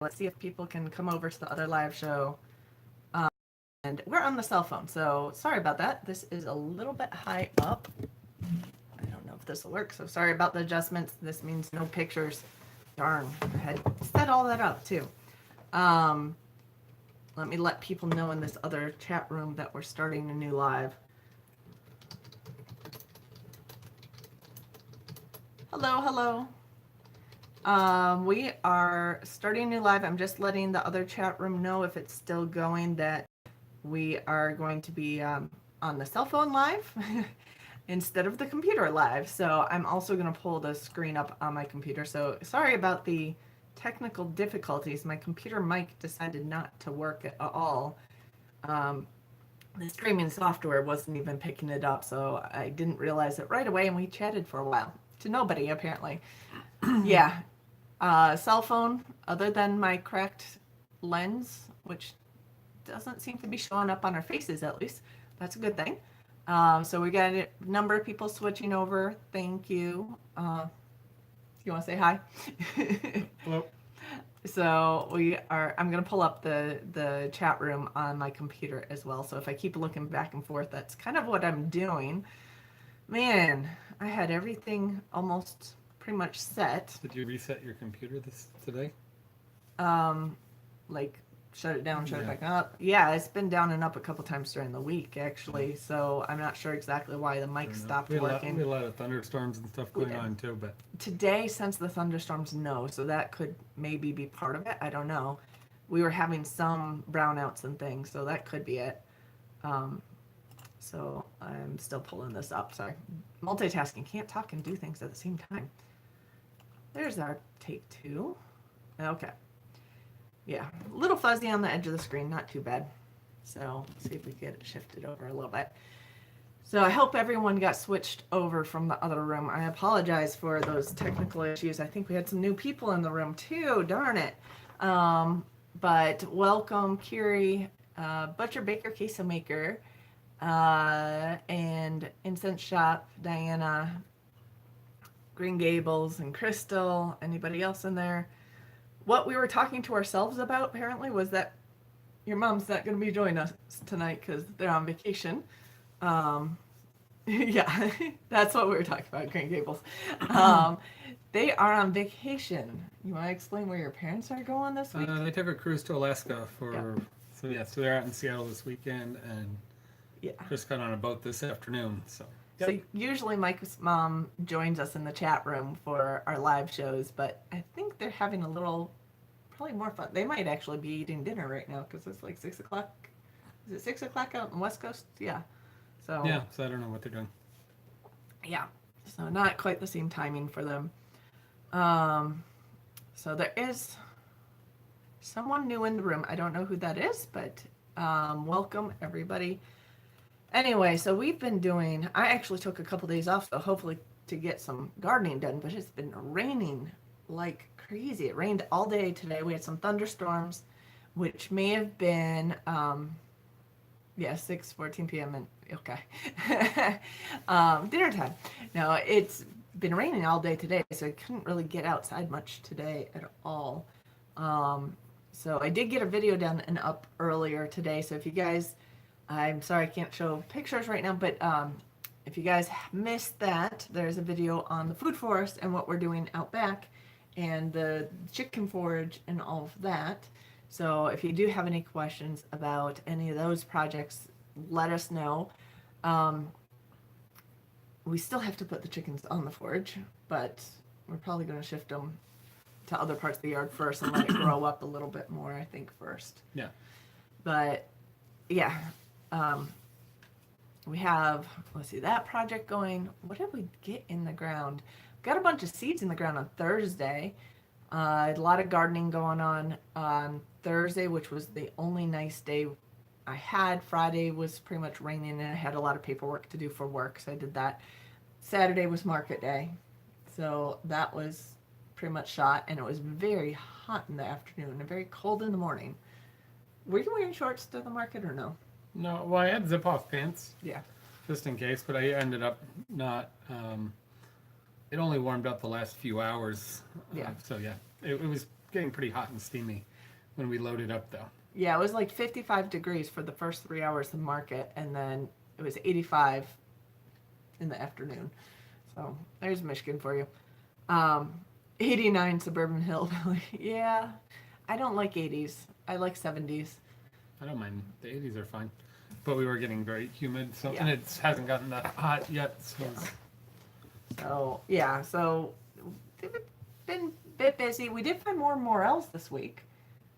Let's see if people can come over to the other live show. And we're on the cell phone, so sorry about that. This is a little bit high up. I don't know if this will work, so sorry about the adjustments. This means no pictures. Darn, I had set all that up too. Let me let people know in this other chat room that we're starting a new live. Hello, hello. We are starting a new live. I'm just letting the other chat room know if it's still going that we are going to be on the cell phone live instead of the computer live. So I'm also going to pull the screen up on my computer. So sorry about the technical difficulties. My computer mic decided not to work at all. The streaming software wasn't even picking it up, so I didn't realize it right away, and we chatted for a while. To nobody, apparently. Yeah. Cell phone, other than my cracked lens, which doesn't seem to be showing up on our faces, at least. That's a good thing. So we got a number of people switching over. Thank you. You want to say hi? Hello. So I'm going to pull up the chat room on my computer as well. So if I keep looking back and forth, that's kind of what I'm doing. Man, I had everything almost pretty much set. Did you reset your computer today? Like shut it down, shut it Yeah. back up. Yeah, it's been down and up a couple times during the week, actually. So I'm not sure exactly why the mic stopped We had working. a lot of thunderstorms and stuff going on too, but Today, since the thunderstorms, no. So that could maybe be part of it. I don't know. We were having some brownouts and things, so that could be it. So I'm still pulling this up. Sorry. Multitasking. Can't talk and do things at the same time. There's our take 2. Okay. Yeah, a little fuzzy on the edge of the screen, not too bad. So let's see if we get it shifted over a little bit. So I hope everyone got switched over from the other room. I apologize for those technical issues. I think we had some new people in the room too, darn it. But welcome, Curie, Butcher Baker Queso Maker, and Incense Shop, Diana, Green Gables, and Crystal. Anybody else in there? What we were talking to ourselves about, apparently, was that your mom's not going to be joining us tonight because they're on vacation. Yeah, that's what we were talking about, Green Gables. They are on vacation. You want to explain where your parents are going this week? they took a cruise to Alaska for. Yeah. So they're out in Seattle this weekend and just got on a boat this afternoon. So. Yep. So usually Mike's mom joins us in the chat room for our live shows, but I think they're having a little, probably more fun. They might actually be eating dinner right now because it's like 6 o'clock. Is it 6 o'clock out on the West Coast? Yeah. So yeah, so I don't know what they're doing. Yeah, so not quite the same timing for them. So there is someone new in the room. I don't know who that is, but welcome everybody. Anyway, so we've been doing, I actually took a couple days off, so hopefully to get some gardening done, but it's been raining like crazy. It rained all day today. We had some thunderstorms, which may have been, 6:14 p.m. and okay. Dinner time. No, it's been raining all day today, so I couldn't really get outside much today at all. So I did get a video done and up earlier today, so if you guys, I'm sorry I can't show pictures right now, but if you guys missed that, there's a video on the food forest and what we're doing out back and the chicken forage and all of that. So if you do have any questions about any of those projects, let us know. We still have to put the chickens on the forage, but we're probably going to shift them to other parts of the yard first and let it grow up a little bit more, I think, first. Yeah. But yeah, we have, let's see, that project going. What did we get in the ground? Got a bunch of seeds in the ground on Thursday. A lot of gardening going on Thursday, which was the only nice day I had. Friday was pretty much raining and I had a lot of paperwork to do for work, so I did that. Saturday was market day, so that was pretty much shot, and it was very hot in the afternoon and very cold in the morning. Were you wearing shorts to the market or no? No, well, I had zip-off pants. Yeah. Just in case, but I ended up not. It only warmed up the last few hours. Yeah. So yeah, it was getting pretty hot and steamy when we loaded up, though. Yeah, it was like 55 degrees for the first 3 hours of the market, and then it was 85 in the afternoon. So there's Michigan for you. 89 Suburban Hillbilly. Yeah, I don't like 80s. I like 70s. I don't mind. The 80s are fine. But we were getting very humid, so Yeah. and it hasn't gotten that hot yet. So, So they've been a bit busy. We did find more morels this week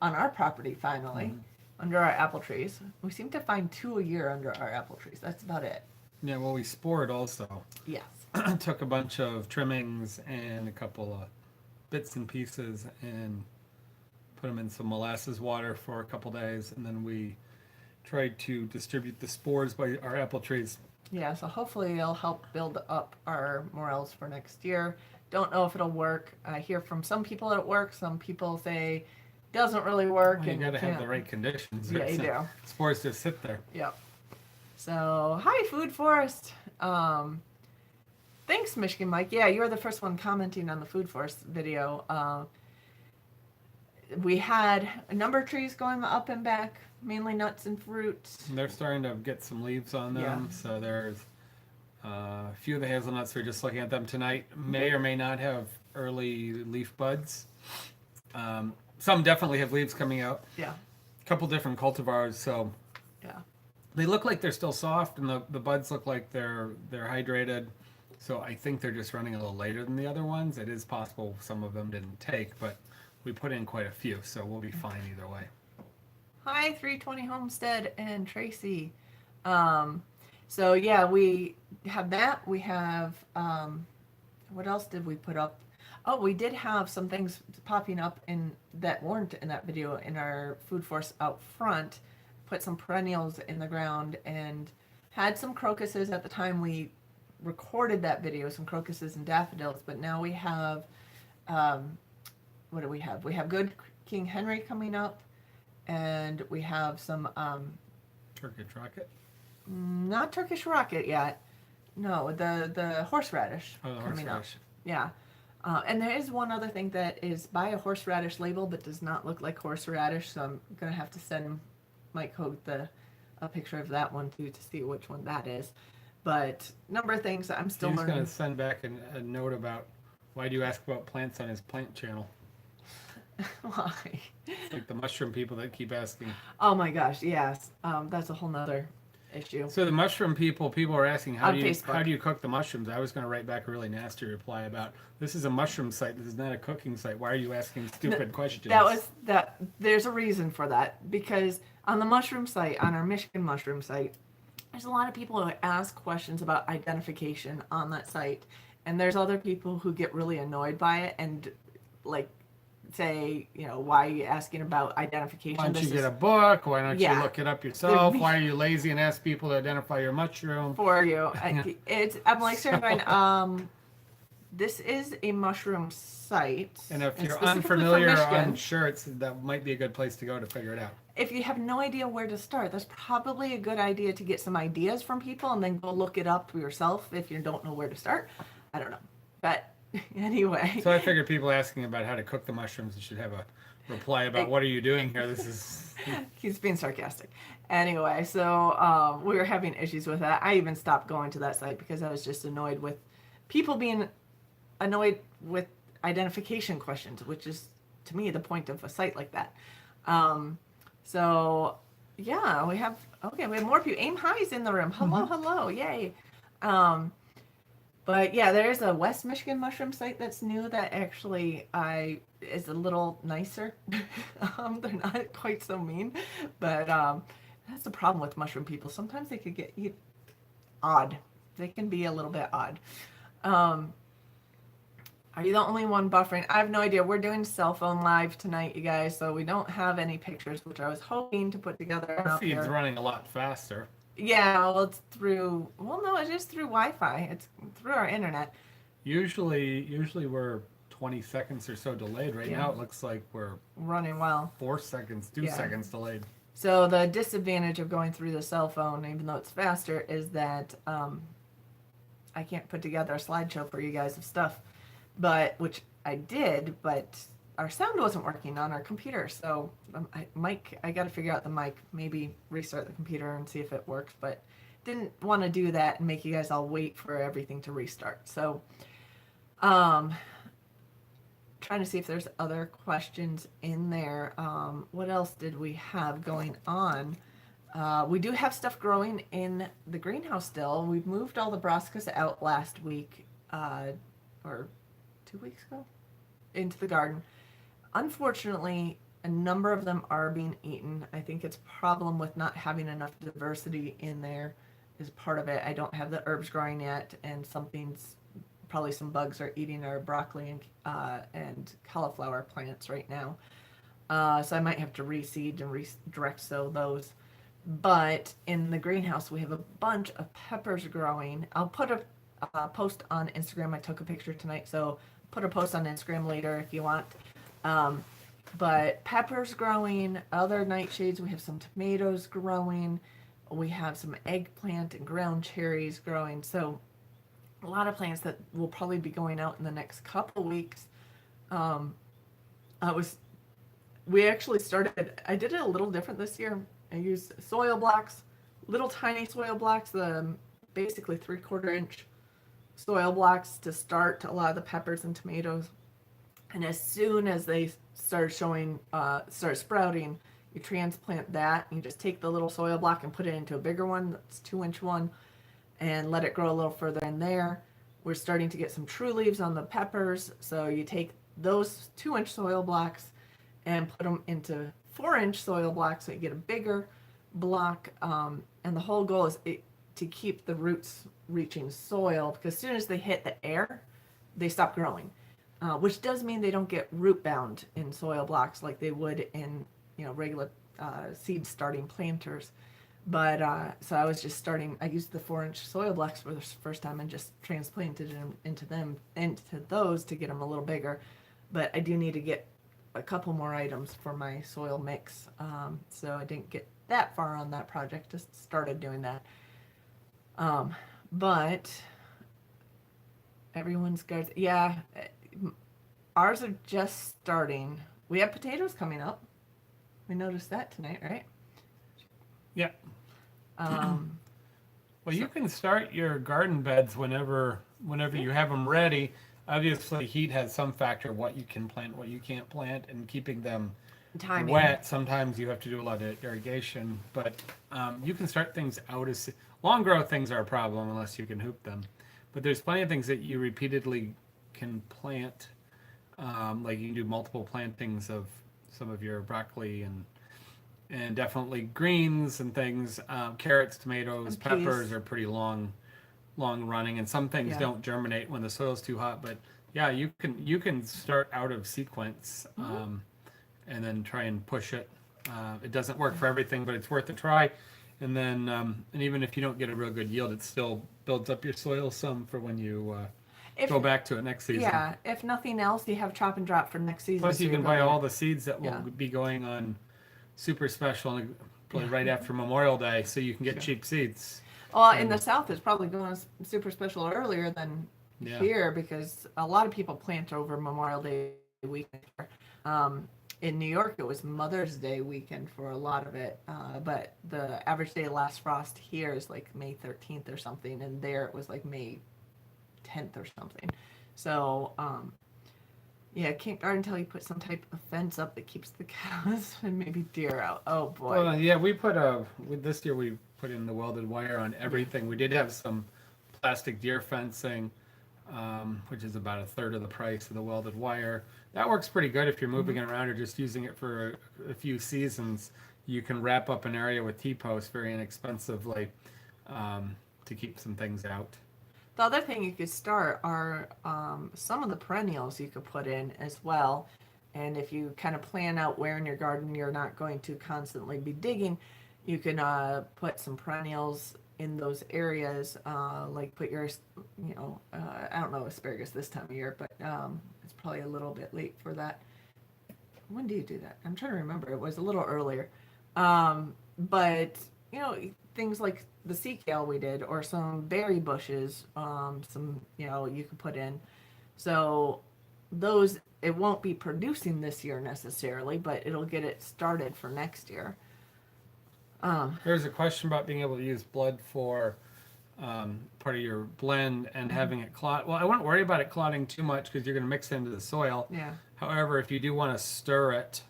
on our property finally, under our apple trees. We seem to find 2 a year under our apple trees. That's about it. yeah, well, we spored also. Yes. Took a bunch of trimmings and a couple of bits and pieces and put them in some molasses water for a couple days, and then we tried to distribute the spores by our apple trees. Yeah, so hopefully it'll help build up our morels for next year. Don't know if it'll work. I hear from some people that it works. Some people say it doesn't really work. Well, you and got to have can't. the right conditions. Yeah, right? you So do. spores just sit there. Yep. So, hi, Food Forest. Thanks, Michigan Mike. Yeah, you were the first one commenting on the Food Forest video. We had a number of trees going up and back, mainly nuts and fruits. They're starting to get some leaves on them, Yeah. so there's a few of the hazelnuts. We're just looking at them tonight. May or may not have early leaf buds. Some definitely have leaves coming out. Yeah. A couple different cultivars, so Yeah. they look like they're still soft, and the buds look like they're hydrated. So I think they're just running a little later than the other ones. It is possible some of them didn't take, but we put in quite a few, so we'll be fine either way. Hi, 320 Homestead and Tracy. So yeah, we have that. We have, what else did we put up? Oh, we did have some things popping up in that weren't in that video in our food forest out front. Put some perennials in the ground and had some crocuses at the time we recorded that video, some crocuses and daffodils, but now we have, what do we have? We have Good King Henry coming up, and we have some, Turkish rocket? not Turkish rocket yet. No, the horseradish Oh, the coming up. horseradish. Yeah. And there is one other thing that is by a horseradish label but does not look like horseradish, so I'm going to have to send Mike Hogue a picture of that one too to see which one that is. But number of things that I'm still He's learning. going to send back a note about why do you ask about plants on his plant channel? Why? It's like the mushroom people that keep asking. Oh my gosh, yes. That's a whole nother issue. So the mushroom people are asking how On do you Facebook. cook the mushrooms? I was going to write back a really nasty reply about this is a mushroom site. This is not a cooking site. Why are you asking stupid questions? There's a reason for that, because on the mushroom site, on our Michigan mushroom site, there's a lot of people who ask questions about identification on that site, and there's other people who get really annoyed by it and like say, why are you asking about identification? Why don't you get a book? Why don't you Yeah. look it up yourself? Why are you lazy and ask people to identify your mushroom? For you. I'm like sort of going, this is a mushroom site. And if you're specifically for unfamiliar or Michigan. unsure, that might be a good place to go to figure it out. If you have no idea where to start, that's probably a good idea to get some ideas from people and then go look it up yourself if you don't know where to start. I don't know. But anyway. So I figured people asking about how to cook the mushrooms should have a reply about what are you doing here? This is... He's being sarcastic. Anyway, so we were having issues with that. I even stopped going to that site because I was just annoyed with people being annoyed with identification questions, which is, to me, the point of a site like that. So, yeah, we have more people. Aim High's in the room. Hello, yay. But yeah, there's a West Michigan mushroom site that's new that actually is a little nicer. They're not quite so mean, but that's the problem with mushroom people. Sometimes they could get odd. They can be a little bit odd. Are you the only one buffering? I have no idea. We're doing cell phone live tonight, you guys, so we don't have any pictures, which I was hoping to put together. Our feed's running a lot faster. Yeah, well, it's through. Well, no, it's just through Wi-Fi. It's through our internet. Usually we're 20 seconds or so delayed. Right now, it looks like we're running well. 4 seconds, 2 seconds delayed. So the disadvantage of going through the cell phone, even though it's faster, is that I can't put together a slideshow for you guys of stuff, which I did, but our sound wasn't working on our computer. So I got to figure out the mic, maybe restart the computer and see if it works, but didn't want to do that and make you guys all wait for everything to restart. So, trying to see if there's other questions in there. What else did we have going on? We do have stuff growing in the greenhouse still. We've moved all the brassicas out last week, or 2 weeks ago, into the garden. Unfortunately, a number of them are being eaten. I think it's a problem with not having enough diversity in there is part of it. I don't have the herbs growing yet, and probably some bugs are eating our broccoli and cauliflower plants right now. So I might have to reseed and redirect sow those. But in the greenhouse, we have a bunch of peppers growing. I'll put a post on Instagram. I took a picture tonight, so put a post on Instagram later if you want. But peppers growing, other nightshades. We have some tomatoes growing. We have some eggplant and ground cherries growing. So a lot of plants that will probably be going out in the next couple weeks. We actually started, I did it a little different this year. I used soil blocks, little tiny soil blocks, basically 3/4 inch soil blocks to start a lot of the peppers and tomatoes. And as soon as they start sprouting, you transplant that. You just take the little soil block and put it into a bigger one, that's 2-inch one, and let it grow a little further in there. We're starting to get some true leaves on the peppers. So you take those 2-inch soil blocks and put them into 4-inch soil blocks so you get a bigger block. And the whole goal is to keep the roots reaching soil, because as soon as they hit the air, they stop growing. Which does mean they don't get root bound in soil blocks like they would in regular seed starting planters. But so I was just starting. I used the 4-inch soil blocks for the first time and just transplanted them into those to get them a little bigger. But I do need to get a couple more items for my soil mix. So I didn't get that far on that project. Just started doing that. But everyone's got, yeah. Ours are just starting. We have potatoes coming up. We noticed that tonight, right? Yeah. Well, you can start your garden beds whenever you have them ready. Obviously, heat has some factor what you can plant, what you can't plant, and keeping them timing. Wet. Sometimes you have to do a lot of irrigation, but you can start things out as long growth things are a problem unless you can hoop them. But there's plenty of things that you repeatedly can plant. Like you can do multiple plantings of some of your broccoli and definitely greens and things. Carrots, tomatoes, And peppers peas. are pretty long running, and some things Yeah. don't germinate when the soil's too hot. But yeah, you can start out of sequence and then try and push it. It doesn't work for everything, but it's worth a try. And then and even if you don't get a real good yield, it still builds up your soil some for when you go back to it next season. Yeah, if nothing else, you have chop and drop for next season. Plus, so you you're can buy going- all the seeds that will Yeah. be going on super special and probably Yeah. right after Memorial Day, so you can get Sure. cheap seeds. Well, in the South, it's probably going super special earlier than Yeah. here because a lot of people plant over Memorial Day weekend. In New York, it was Mother's Day weekend for a lot of it, but the average day of last frost here is like May 13th or something, and there it was like May 10th or something. So, yeah, can't garden until you put some type of fence up that keeps the cows and maybe deer out. Oh boy. Well, yeah, this year we put in the welded wire on everything. We did have some plastic deer fencing, which is about a third of the price of the welded wire. That works pretty good if you're moving it around or just using it for a few seasons. You can wrap up an area with T-posts very inexpensively to keep some things out. The other thing you could start are some of the perennials you could put in as well. And if you kind of plan out where in your garden you're not going to constantly be digging, you can put some perennials in those areas. Like put your, I don't know asparagus this time of year, but it's probably a little bit late for that. When do you do that? I'm trying to remember. It was a little earlier. But, things like the sea kale we did, or some berry bushes, you could put in. So those, it won't be producing this year necessarily, but it'll get it started for next year. There's a question about being able to use blood for part of your blend and having it clot. Well, I wouldn't worry about it clotting too much because you're going to mix it into the soil. Yeah. However, if you do want to stir it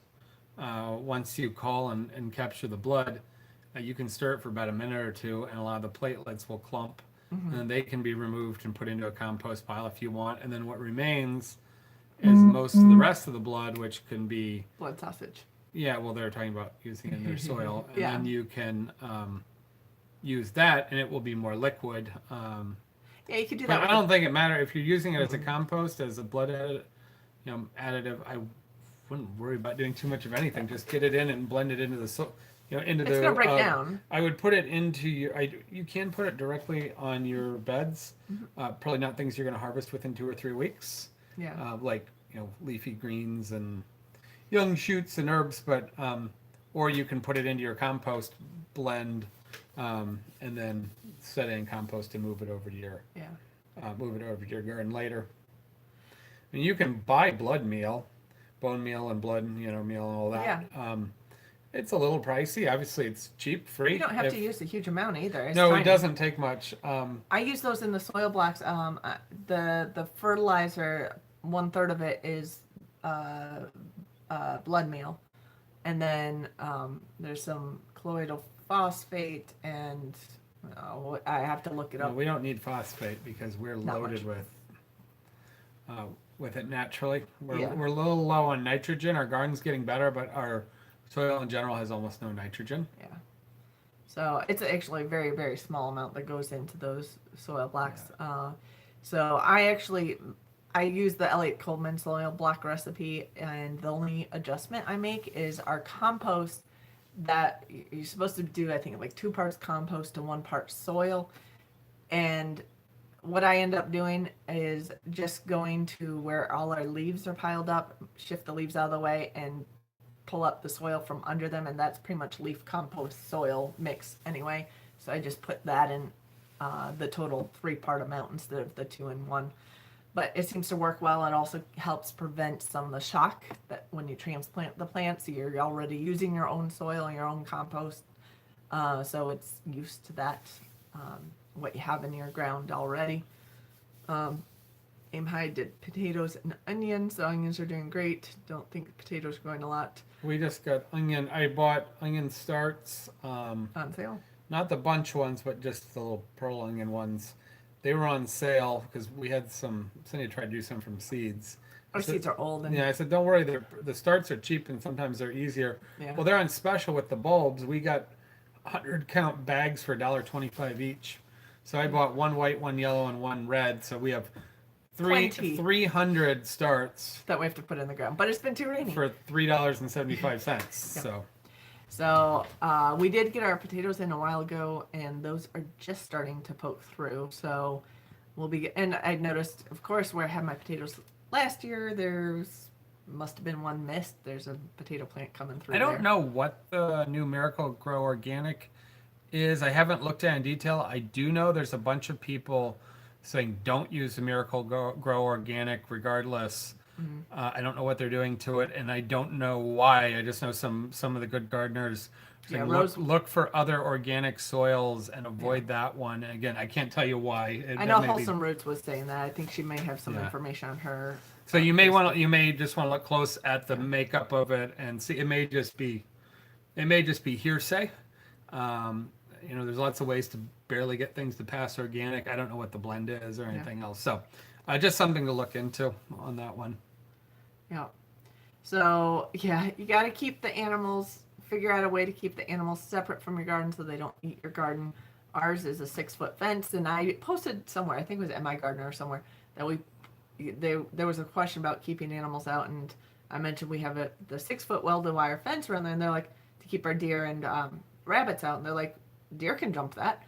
once you call and capture the blood, you can stir it for about a minute or two, and a lot of the platelets will clump, and then they can be removed and put into a compost pile if you want. And then what remains is most of the rest of the blood, which can be Blood sausage. yeah. Well, they're talking about using it in their soil, and Yeah. then you can use that, and it will be more liquid. Yeah, you could do But that. I don't think it matters if you're using it as a compost, as a blood additive. I wouldn't worry about doing too much of anything. Just get it in and blend it into the into It's the. gonna break down. I would put it into your. You can put it directly on your beds. Probably not things you're going to harvest within 2 or 3 weeks. Yeah. Like leafy greens and young shoots and herbs, but or you can put it into your compost blend, and then set it in compost and move it over to your garden later. And you can buy blood meal, bone meal and blood meal and all that. Yeah. It's a little pricey. Obviously, it's cheap, free. You don't have to use a huge amount either. It's No, tiny. it doesn't take much. I use those in the soil blocks. The fertilizer, 1/3 of it is blood meal, and then there's some colloidal phosphate, and I have to look it No, up. we don't need phosphate because we're Not loaded much. with it naturally. Yeah. We're a little low on nitrogen. Our garden's getting better, but our soil in general has almost no nitrogen. Yeah. So it's actually a very, very small amount that goes into those soil blocks. So I use the Elliott Coleman soil block recipe, and the only adjustment I make is our compost that you're supposed to do, I think, like 2 parts compost to 1 part soil. And what I end up doing is just going to where all our leaves are piled up, shift the leaves out of the way, and pull up the soil from under them, and that's pretty much leaf compost soil mix anyway. So I just put that in the total 3-part amount instead of the 2 in 1. But it seems to work well. It also helps prevent some of the shock that when you transplant the plants, you're already using your own soil and your own compost. So it's used to that, what you have in your ground already. Aim High did potatoes and onions. The onions are doing great. Don't think potatoes are going a lot We just got onion. I bought onion starts. on sale. Not the bunch ones, but just the little pearl onion ones. They were on sale because we had some. Cindy tried to do some from seeds. Our seeds are old. And Yeah, I said, don't worry. The starts are cheap and sometimes they're easier. Yeah. Well, they're on special with the bulbs. We got 100 count bags for $1.25 each. So I bought 1 white, 1 yellow, and 1 red. So we have 20. 300 starts that we have to put in the ground. But it's been too rainy. for $3.75. So we did get our potatoes in a while ago, and those are just starting to poke through. So we'll be. And I noticed, of course, where I had my potatoes last year, there's must have been one missed. There's a potato plant coming through. I don't there. know what the new Miracle Grow Organic is. I haven't looked at it in detail. I do know there's a bunch of people saying don't use the Miracle Grow Organic regardless. I don't know what they're doing to it, and I don't know why. I just know some of the good gardeners saying look for other organic soils and avoid that one. And again, I can't tell you why. I know Wholesome Roots was saying that. I think she may have some information on her. So you may just want to look close at the makeup of it and see. It may just be hearsay. There's lots of ways to barely get things to pass organic. I don't know what the blend is or anything else. So just something to look into on that one. Yeah. So yeah, you got to keep the animals. Figure out a way to keep the animals separate from your garden so they don't eat your garden. Ours is a 6-foot fence, and I posted somewhere. I think it was My Gardener or somewhere that there was a question about keeping animals out, and I mentioned we have the 6-foot welded wire fence around there, and they're like to keep our deer and rabbits out, and they're like, deer can jump that.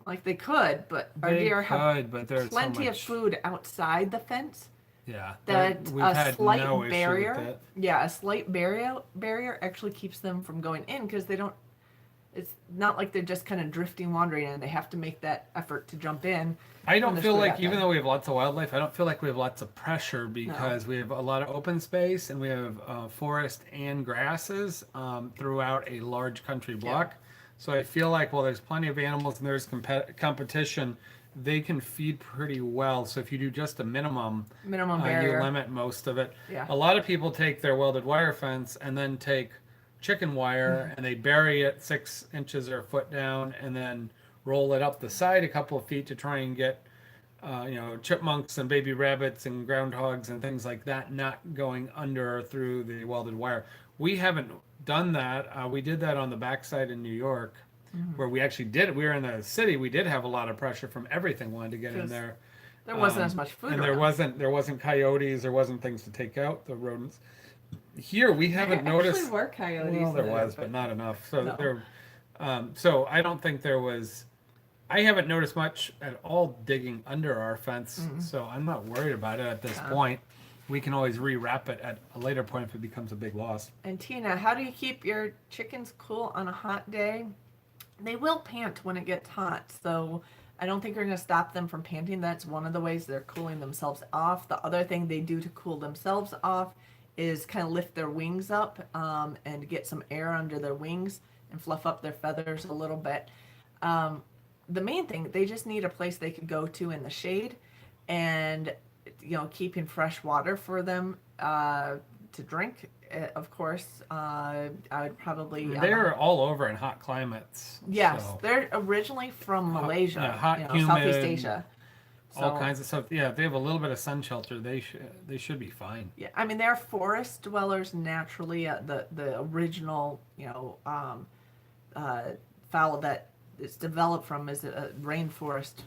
Like they could, but our deer have plenty of food outside the fence. Yeah, that we've a had slight no issue barrier. with that. Yeah, a slight barrier actually keeps them from going in because they don't. it's not like they're just kind of drifting, wandering, and they have to make that effort to jump in. I when don't there's feel food like, out even there. though we have lots of wildlife, I don't feel like we have lots of pressure No. because we have a lot of open space and we have forest and grasses throughout a large country block. So I feel like, well, there's plenty of animals and there's competition. They can feed pretty well. So if you do just a minimum, Minimum you barrier. limit most of it. Yeah. A lot of people take their welded wire fence and then take chicken wire and they bury it 6 inches or a foot down and then roll it up the side a couple of feet to try and get chipmunks and baby rabbits and groundhogs and things like that not going under or through the welded wire. We haven't done that. We did that on the backside in New York, where we actually did. We were in the city. We did have a lot of pressure from everything wanted to get in 'Cause there. There wasn't as much food And around. there wasn't coyotes. There wasn't things to take out the rodents. Here we haven't There noticed. actually were coyotes. Well, there there, was, but not enough. So No. there, so I don't think there was. I haven't noticed much at all digging under our fence, so I'm not worried about it at this point. We can always rewrap it at a later point if it becomes a big loss. And Tina, how do you keep your chickens cool on a hot day? They will pant when it gets hot, so I don't think you're going to stop them from panting. That's one of the ways they're cooling themselves off. The other thing they do to cool themselves off is kind of lift their wings up and get some air under their wings and fluff up their feathers a little bit. The main thing, they just need a place they could go to in the shade, and keeping fresh water for them to drink. Of course, I would probably. They're all over in hot climates. Yes, so they're originally from Malaysia, hot, humid, Southeast Asia. all kinds of stuff. Yeah, if they have a little bit of sun shelter, they should be fine. Yeah, I mean they're forest dwellers naturally. The original fowl that it's developed from is a rainforest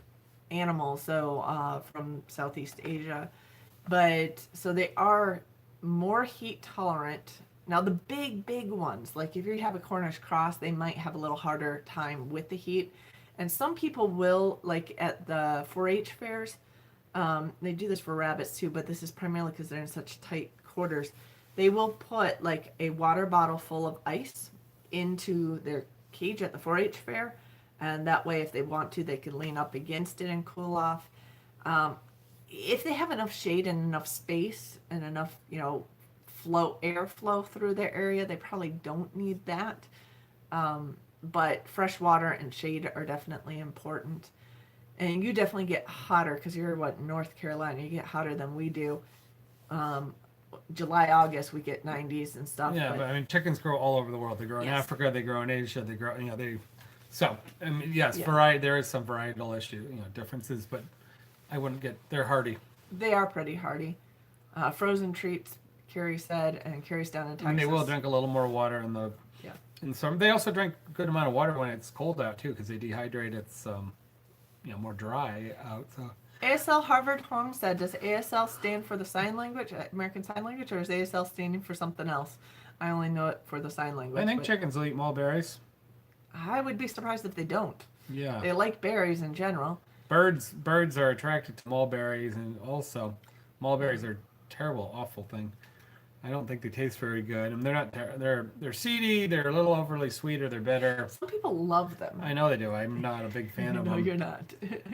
animal, so from Southeast Asia. But so they are more heat tolerant. Now the big ones, like if you have a Cornish cross, they might have a little harder time with the heat. And some people will, like at the 4-H fairs, they do this for rabbits too, but this is primarily because they're in such tight quarters. They will put like a water bottle full of ice into their cage at the 4-H fair, and that way if they want to, they can lean up against it and cool off. If they have enough shade and enough space and enough airflow through their area, they probably don't need that. But fresh water and shade are definitely important. And you definitely get hotter because you're North Carolina. You get hotter than we do. July, August, we get 90s and stuff. Yeah, but I mean, chickens grow all over the world. They grow in Yes. Africa. They grow in Asia. They grow, So, I mean, yes, Yeah. there is some varietal issue, differences, but I wouldn't get. They're hardy. They are pretty hardy. Frozen treats, Carrie said, and Carrie's down in Texas. And they will drink a little more water in the. Yeah. In some, they also drink a good amount of water when it's cold out too, because they dehydrate. It's more dry out. So. ASL Harvard Home said, does ASL stand for the sign language, American Sign Language, or is ASL standing for something else? I only know it for the sign language. I think chickens will eat mulberries. I would be surprised if they don't. Yeah. They like berries in general. Birds are attracted to mulberries, and also mulberries are a terrible, awful thing. I don't think they taste very good, and they're not. They're seedy. They're a little overly sweet, or they're bitter. Some people love them. I know they do. I'm not a big fan of No, them. you're not.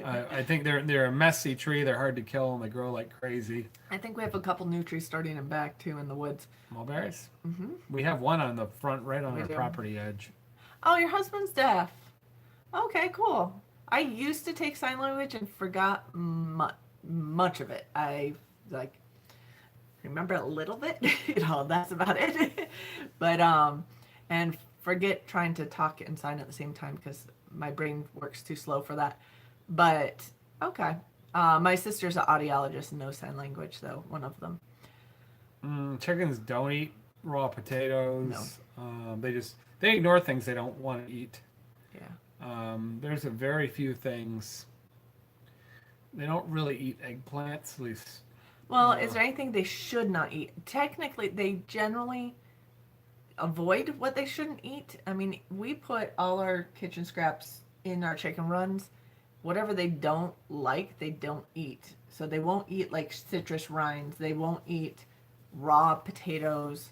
I think they're a messy tree. They're hard to kill, and they grow like crazy. I think we have a couple new trees starting in back too in the woods. Mulberries. Mm-hmm. We have one on the front, right on We our do. property edge. Oh, your husband's deaf. Okay, cool. I used to take sign language and forgot much of it. I remember a little bit. That's about it. But and forget trying to talk and sign at the same time because my brain works too slow for that. But okay. My sister's an audiologist and knows sign language, though, one of them. Chickens don't eat raw potatoes. No. They ignore things they don't want to eat. Yeah. There's a very few things. They don't really eat eggplants, at least. Well, is there anything they should not eat? Technically, they generally avoid what they shouldn't eat. I mean, we put all our kitchen scraps in our chicken runs. Whatever they don't like, they don't eat. So they won't eat like citrus rinds. They won't eat raw potatoes.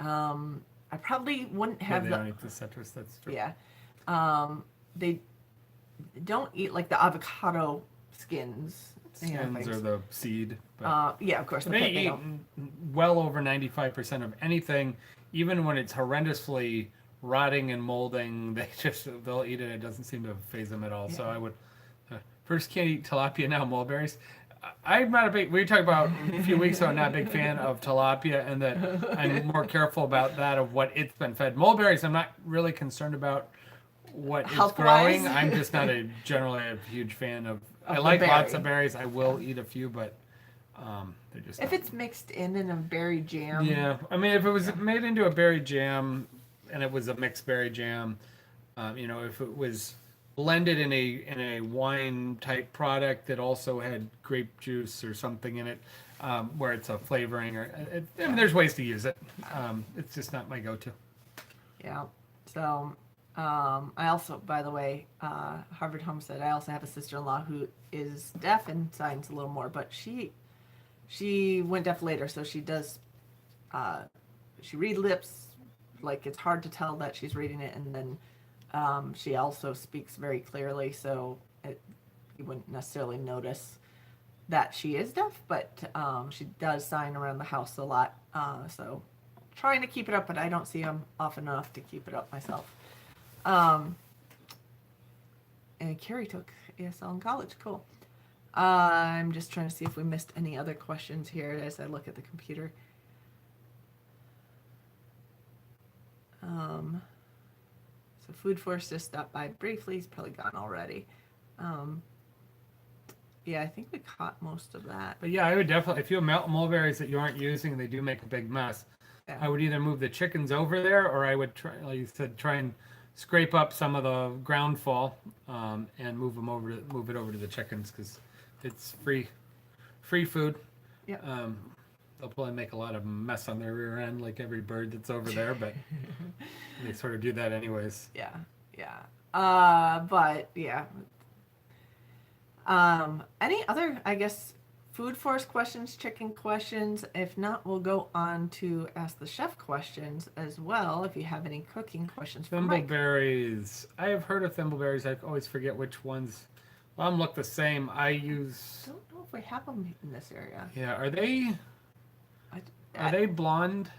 I probably wouldn't have They the don't eat the citrus. That's true. yeah. They don't eat like the avocado skins. Skins or the seed. But Yeah, of course. The they pit, eat don't. well over 95% of anything, even when it's horrendously rotting and molding. They'll eat it. It doesn't seem to phase them at all. Yeah. So I would first can't eat tilapia, now mulberries. I'm not a big. We talked about a few weeks ago. Not a big fan of tilapia, and that I'm more careful about that of what it's been fed. Mulberries, I'm not really concerned about what it's Health-wise? growing. I'm just not generally a huge fan of. I the like lots berry. of berries. I will eat a few, but they're just. If not- it's mixed in a berry jam. yeah, I mean, if it was made into a berry jam, and it was a mixed berry jam, if it was blended in a wine type product that also had grape juice or something in it, where it's a flavoring, or I mean, there's ways to use it. It's just not my go-to. Yeah. So, I also, by the way, Harvard Homestead, I also have a sister-in-law who is deaf and signs a little more, but she went deaf later, so she does, she read lips, like it's hard to tell that she's reading it, and then she also speaks very clearly, so you wouldn't necessarily notice that she is deaf, but she does sign around the house a lot, so trying to keep it up, but I don't see them often enough to keep it up myself. And Carrie took ASL in college. Cool. I'm just trying to see if we missed any other questions here as I look at the computer. So Food Force just stopped by briefly. He's probably gone already. Yeah, I think we caught most of that. But yeah, I would definitely, if you have mulberries that you aren't using, they do make a big mess. Yeah. I would either move the chickens over there, or I would try, like you said, try and scrape up some of the ground fall, and move it over to the chickens, because it's free food. Yeah. They'll probably make a lot of mess on their rear end, like every bird that's over there, but they sort of do that anyways. Yeah, but yeah. Any other, I guess, Food Force questions, chicken questions? If not, we'll go on to Ask the Chef questions as well, if you have any cooking questions for Mike. Thimbleberries. I have heard of thimbleberries. I always forget which ones. A lot of them look the same. I don't know if we have them in this area. Yeah, are they blonde?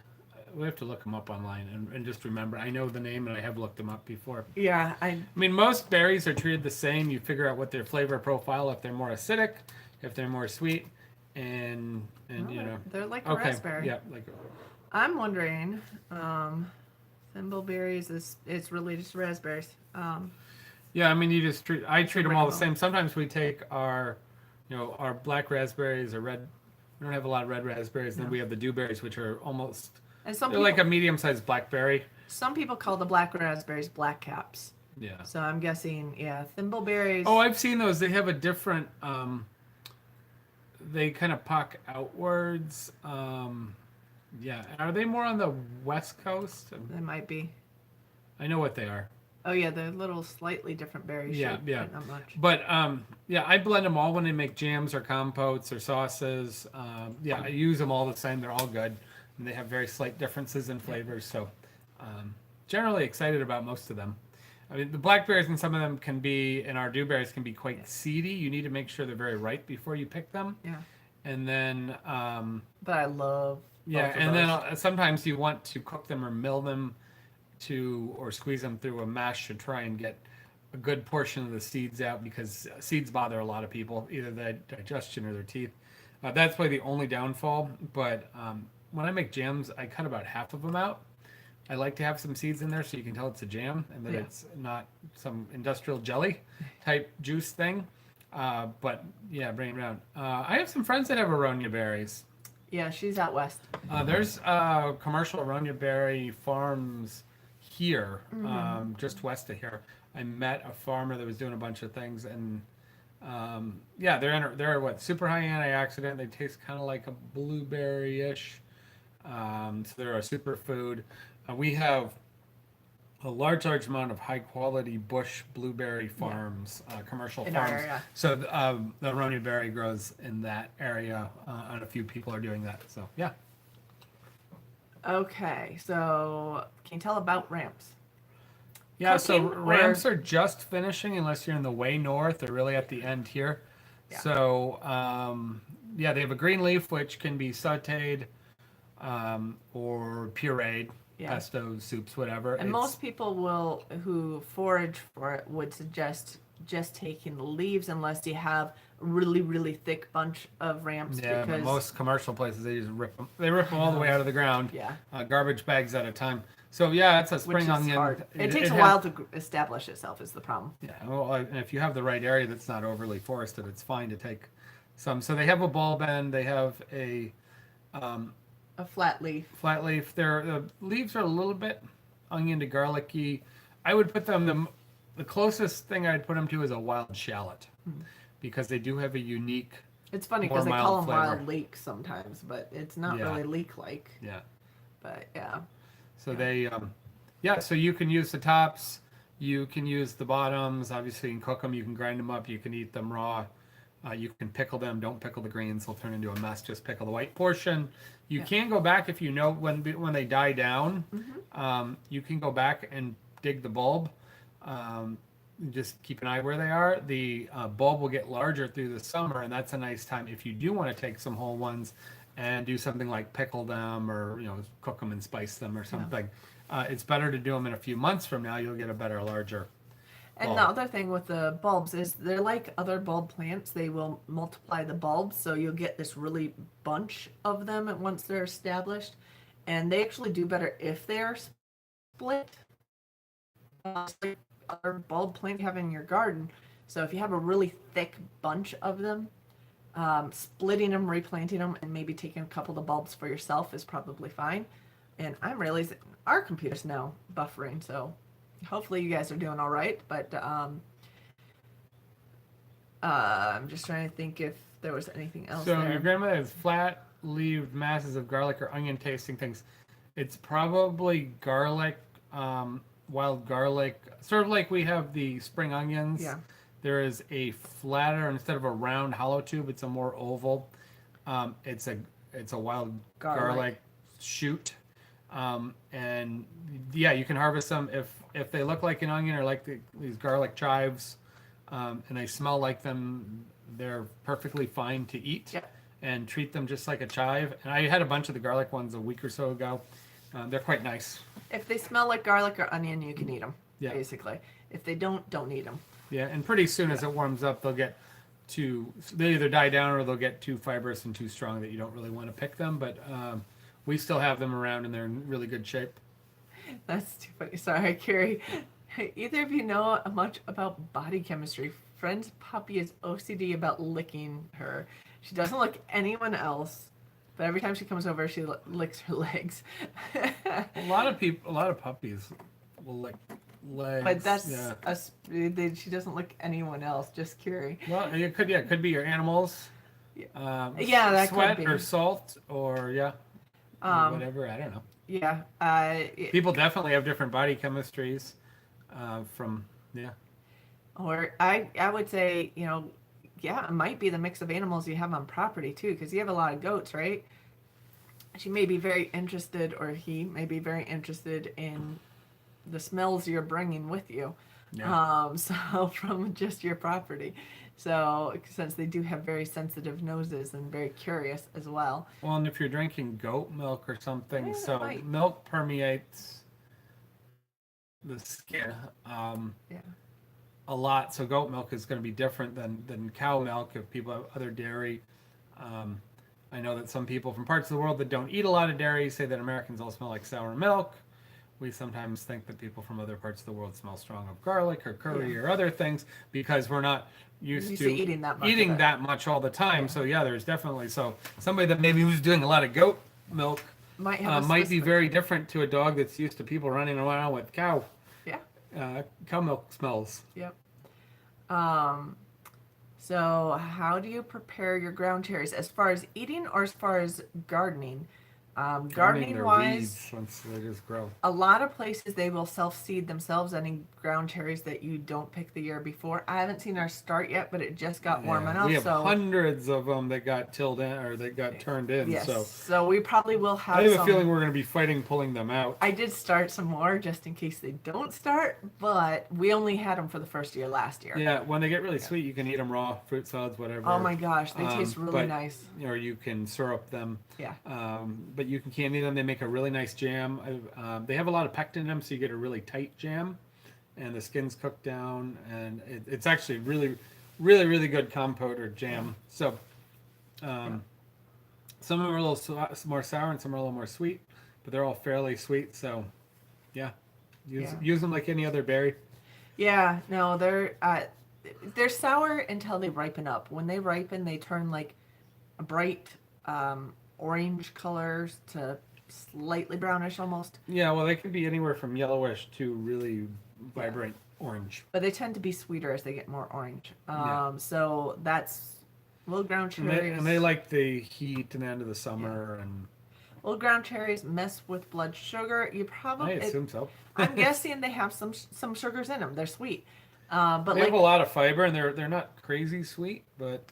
We have to look them up online and just remember. I know the name and I have looked them up before. Yeah, I mean, most berries are treated the same. You figure out what their flavor profile, if they're more acidic, if they're more sweet, and they're like a raspberry. Yeah, like. I'm wondering, thimbleberries it's related to raspberries. Yeah, I mean, I treat them all the same. Sometimes we take our black raspberries or red. We don't have a lot of red raspberries. Then we have the dewberries, which are almost. And they're like a medium-sized blackberry. Some people call the black raspberries black caps. Yeah. So I'm guessing, thimbleberries. Oh, I've seen those. They have a different. They kind of pock outwards. Yeah. Are they more on the West Coast? They might be. I know what they are. Oh yeah, they're little slightly different berry shape, but not much. But I blend them all when I make jams or compotes or sauces. I use them all the same. They're all good, and they have very slight differences in flavors. So, generally excited about most of them. I mean, the blackberries and some of them can be, and our dewberries can be quite seedy. You need to make sure they're very ripe before you pick them. Yeah. And then. But I love. Yeah, and then sometimes you want to cook them or mill them or squeeze them through a mash to try and get a good portion of the seeds out, because seeds bother a lot of people, either their digestion or their teeth. That's probably the only downfall. But when I make jams, I cut about half of them out. I like to have some seeds in there so you can tell it's a jam and that it's not some industrial jelly type juice thing. But yeah, bring it around. I have some friends that have aronia berries. Yeah, she's out west. There's commercial aronia berry farms here, just west of here. I met a farmer that was doing a bunch of things, and they're what, super high antioxidant. They taste kind of like a blueberry-ish. So they're a superfood. We have a large amount of high quality bush blueberry farms, commercial in farms. Our area. So the aronia berry grows in that area, and a few people are doing that. So yeah. Okay, so can you tell about ramps? Yeah, so cooking, ramps or are just finishing unless you're in the way north or really at the end here. yeah, So, yeah, they have a green leaf which can be sauteed or pureed, yeah. pesto, soups, whatever. And most people will who forage for it would suggest just taking the leaves unless you have a really really thick bunch of ramps Yeah, but because most commercial places they just rip them. They rip I them all the way know. out of the ground, Yeah, garbage bags at a time. So yeah, it's a which spring is onion. hard. It takes It a has, while to establish itself is the problem. yeah. Well, and if you have the right area that's not overly forested, it's fine to take some. So they have a bulb end. They have a um, A flat leaf. flat leaf. The leaves are a little bit onion to garlicky. I would put them the closest thing I'd put them to is a wild shallot because they do have a unique, It's funny more because they call mild them flavor. wild leek sometimes, but it's not Yeah. really leek-like. Yeah. But yeah, So Yeah. they, yeah. So you can use the tops. You can use the bottoms. Obviously, you can cook them. You can grind them up. You can eat them raw. You can pickle them. Don't pickle the greens; they'll turn into a mess. Just pickle the white portion. You Yeah. can go back if you know when they die down. Mm-hmm. You can go back and dig the bulb. Just keep an eye where they are. The bulb will get larger through the summer, and that's a nice time if you do want to take some whole ones and do something like pickle them or cook them and spice them or something. It's better to do them in a few months from now. You'll get a better, larger And bulb. the other thing with the bulbs is they're like other bulb plants. They will multiply the bulbs, so you'll get this really bunch of them once they're established. And they actually do better if they are split. Just like other bulb plants you have in your garden. So if you have a really thick bunch of them, splitting them, replanting them, and maybe taking a couple of the bulbs for yourself is probably fine. And I'm realizing our computer's now buffering, so hopefully you guys are doing all right. But I'm just trying to think if there was anything else So there. your grandmother has flat-leaved masses of garlic or onion-tasting things. It's probably garlic, wild garlic, sort of like we have the spring onions. Yeah. There is a flatter instead of a round hollow tube. It's a more oval. It's a wild garlic shoot. And yeah, you can harvest them if they look like an onion or like these garlic chives, and they smell like them. They're perfectly fine to eat. Yeah. And treat them just like a chive. And I had a bunch of the garlic ones a week or so ago. They're quite nice. If they smell like garlic or onion, you can eat them. Yeah. Basically, if they don't eat them. Yeah, and pretty soon as it warms up, they either die down or they'll get too fibrous and too strong that you don't really want to pick them. But we still have them around and they're in really good shape. That's too funny. Sorry, Carrie. Hey, either of you know much about body chemistry? Friend's puppy is OCD about licking her. She doesn't lick anyone else, but every time she comes over, she licks her legs. A lot of puppies will lick legs. But that's yeah. she doesn't lick anyone else. Just Carrie. Well, it could be your animals. Yeah, that sweat could be. or salt or whatever. I don't know. Yeah. People definitely have different body chemistries. Or I would say, it might be the mix of animals you have on property too, because you have a lot of goats, right? She may be very interested, or he may be very interested in the smells you're bringing with you. Yeah. So from just your property. So since they do have very sensitive noses and very curious as well. Well, and if you're drinking goat milk or something, Yeah, so might. milk permeates the skin Yeah. a lot. So goat milk is going to be different than cow milk if people have other dairy. I know that some people from parts of the world that don't eat a lot of dairy say that Americans all smell like sour milk. We sometimes think that people from other parts of the world smell strong of garlic or curry or other things because we're not used to eating that much all the time. So yeah, there's definitely somebody that maybe who's doing a lot of goat milk Might have might be very different to a dog that's used to people running around with cow milk smells. Yep. So how do you prepare your ground cherries as far as eating or as far as gardening? Gardening Gardening their wise, weeds once they just grow. a lot of places they will self-seed themselves any ground cherries that you don't pick the year before. I haven't seen ours start yet, but it just got warm Yeah, enough. we have So hundreds of them that got tilled in or that got turned in. yes, So so we probably will I have have a some. feeling we're going to be fighting pulling them out. I did start some more just in case they don't start, but we only had them for the first year last year. Yeah, when they get really sweet, you can eat them raw, fruit salads, whatever. Oh my gosh, they taste really but, nice. Or you can syrup them. Yeah. But you can candy them. They make a really nice jam. They have a lot of pectin in them, so you get a really tight jam, and the skin's cooked down, and it's actually really, really, really good compote or jam. So, some of them are a little more sour, and some are a little more sweet, but they're all fairly sweet. So, yeah, use them like any other berry. Yeah, no, they're sour until they ripen up. When they ripen, they turn like a bright orange colors to slightly brownish almost. Yeah, well, they can be anywhere from yellowish to really vibrant orange. But they tend to be sweeter as they get more orange. Yeah. So that's little ground And cherries. they like the heat and the end of the summer. And little ground cherries mess with blood sugar. You I probably assume so. I'm guessing they have some sugars in them. They're sweet. But They like have a lot of fiber, and they're not crazy sweet, but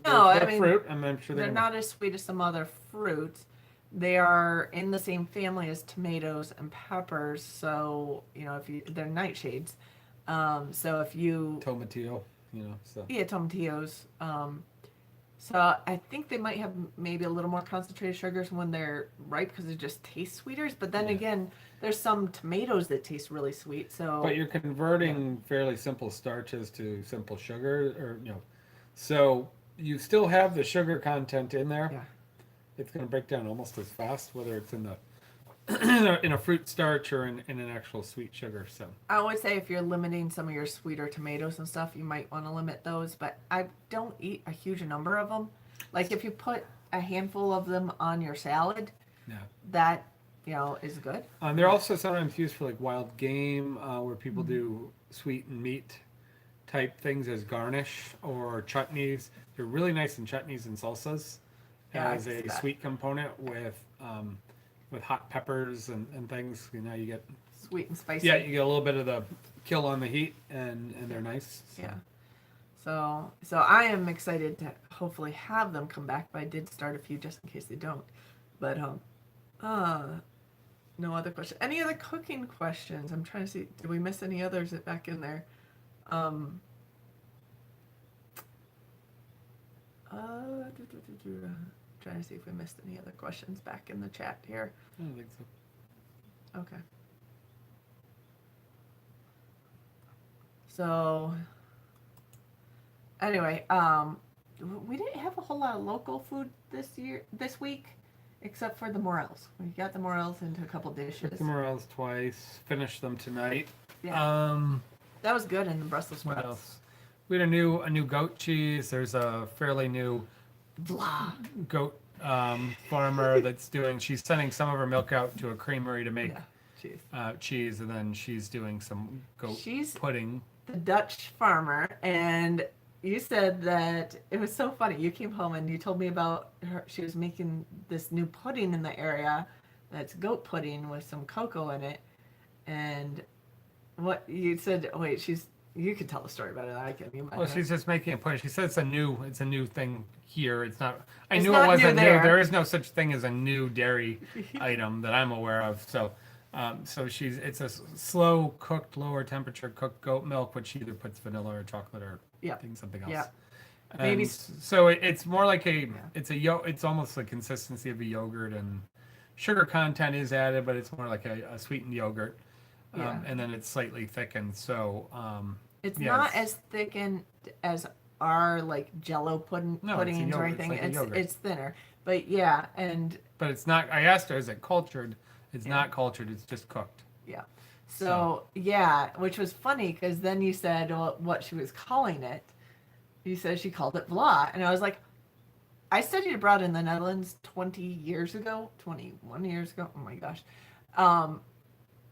no, they're I mean fruit, and I'm sure they're not as sweet as some other fruits. They are in the same family as tomatoes and peppers, so they're nightshades. So if you tomatillo, so yeah, tomatillos. So I think they might have maybe a little more concentrated sugars when they're ripe because it just tastes sweeter. But then again, there's some tomatoes that taste really sweet. So but you're converting fairly simple starches to simple sugar, or so you still have the sugar content in there. yeah. It's going to break down almost as fast, whether it's in the in a fruit starch or in an actual sweet sugar. So I would say if you're limiting some of your sweeter tomatoes and stuff, you might want to limit those. But I don't eat a huge number of them. Like if you put a handful of them on your salad, that is good. They're also sometimes used for like wild game, where people do sweet and meat type things as garnish or chutneys. They're really nice in chutneys and salsas as a sweet component with hot peppers and things. You get sweet and spicy. Yeah, you get a little bit of the kill on the heat, and they're nice. So. Yeah. So I am excited to hopefully have them come back, but I did start a few just in case they don't. But no other question. Any other cooking questions? I'm trying to see. Did we miss any others back in there? Trying to see if we missed any other questions back in the chat here. I don't think so. Okay. So anyway, we didn't have a whole lot of local food this week, except for the morels. We got the morels into a couple dishes. Cooked the morels twice. Finished them tonight. Yeah. That was good in the Brussels sprouts. What else? We had a new goat cheese. There's a fairly new goat farmer that's she's sending some of her milk out to a creamery to make cheese, and then she's doing some goat pudding. The Dutch farmer, and you said that it was so funny. You came home and you told me about her. She was making this new pudding in the area that's goat pudding with some cocoa in it, and what you said. Wait, you can tell the story better than I can. Well, she's just making a pudding. She said it's a new thing here. It's not. I knew not it wasn't new new. there. There is no such thing as a new dairy item that I'm aware of. So, it's a slow cooked, lower temperature cooked goat milk, which she either puts vanilla or chocolate or something else. Yeah. Maybe. So it's more like it's almost the consistency of a yogurt, and sugar content is added, but it's more like a sweetened yogurt. And then it's slightly thickened. So it's not as thickened as our like Jello puddings or anything. It's thinner, but but it's not. I asked her, is it cultured? It's not cultured. It's just cooked. Yeah. So which was funny because then you said what she was calling it. You said she called it vla, and I was like, I studied abroad in the Netherlands 21 years ago. Oh my gosh.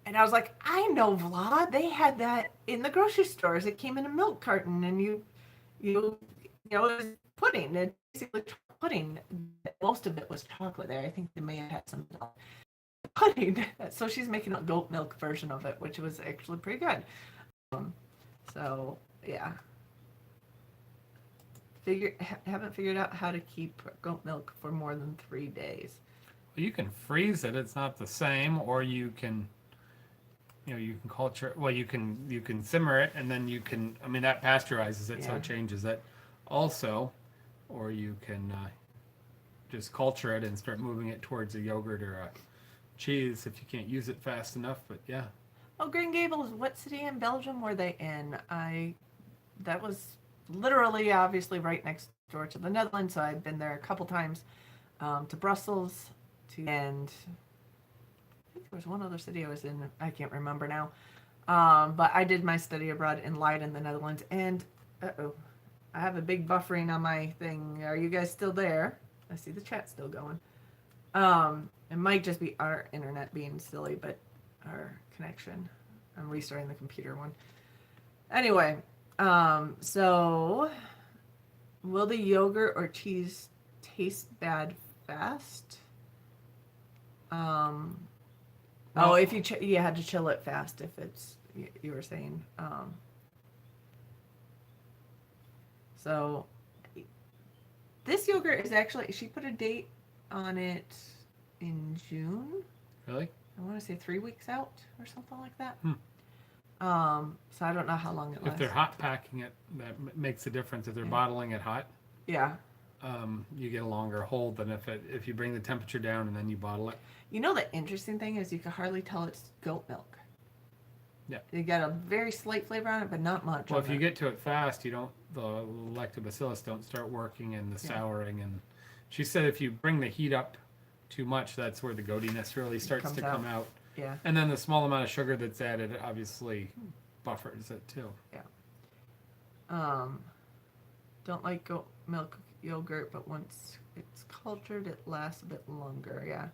And I was like, I know vla. They had that in the grocery stores. It came in a milk carton, and it was pudding. It basically pudding. most of it was chocolate there. I think they may have had some pudding. So she's making a goat milk version of it, which was actually pretty good. So yeah, haven't figured out how to keep goat milk for more than 3 days. Well, you can freeze it. It's not the same, or you can, you can culture. Well, you can simmer it, and then you can. I mean, that pasteurizes it, so Yeah. it changes it. Also, or you can just culture it and start moving it towards a yogurt or a cheese if you can't use it fast enough. But yeah. Oh, Green Gables, what city in Belgium were they in? That was literally, obviously, right next door to the Netherlands. So I've been there a couple times, to Brussels, and I think there was one other city I was in. I can't remember now. But I did my study abroad in Leiden, the Netherlands, and I have a big buffering on my thing. Are you guys still there? I see the chat still going. It might just be our internet being silly, but our connection. I'm restarting the computer one. Anyway, so will the yogurt or cheese taste bad fast? Well, If you had to chill it fast, if it's you were saying. So this yogurt is actually, she put a date on it in June. Really? I want to say 3 weeks out or something like that. Hmm. So I don't know how long it lasts. If they're hot packing it, that makes a difference. If they're bottling it hot, Yeah. you get a longer hold than if you bring the temperature down and then you bottle it. You know, the interesting thing is you can hardly tell it's goat milk. Yeah. You got a very slight flavor on it, but not much. Well, if you get to it fast, the lactobacillus don't start working and the souring. And she said if you bring the heat up too much, that's where the goatiness really starts to come out. Yeah. And then the small amount of sugar that's added obviously buffers it too. Yeah. Don't like goat milk yogurt, but once it's cultured, it lasts a bit longer. Yeah.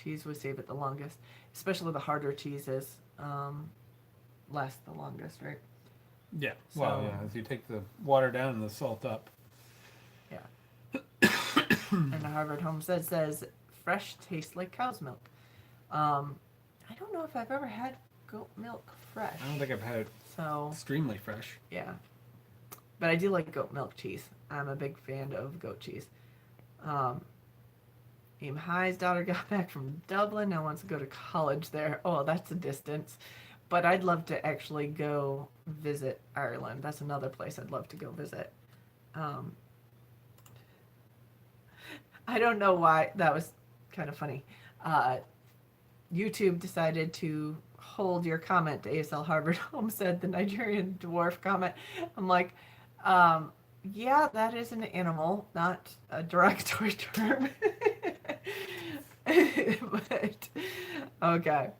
Cheese would save it the longest, especially the harder cheeses. Last the longest, right? Yeah. So, Well, yeah. As you take the water down and the salt up. Yeah. And the Harvard Homestead says fresh tastes like cow's milk. I don't know if I've ever had goat milk fresh. I don't think I've had it So extremely fresh. yeah, but I do like goat milk cheese. I'm a big fan of goat cheese. Aim High's daughter got back from Dublin. Now wants to go to college there. Oh, that's a distance. But I'd love to actually go visit Ireland. That's another place I'd love to go visit. I don't know why. That was kind of funny. YouTube decided to hold your comment to ASL Harvard Homestead, the Nigerian dwarf comment. I'm like, yeah, that is an animal, not a derogatory term. But okay,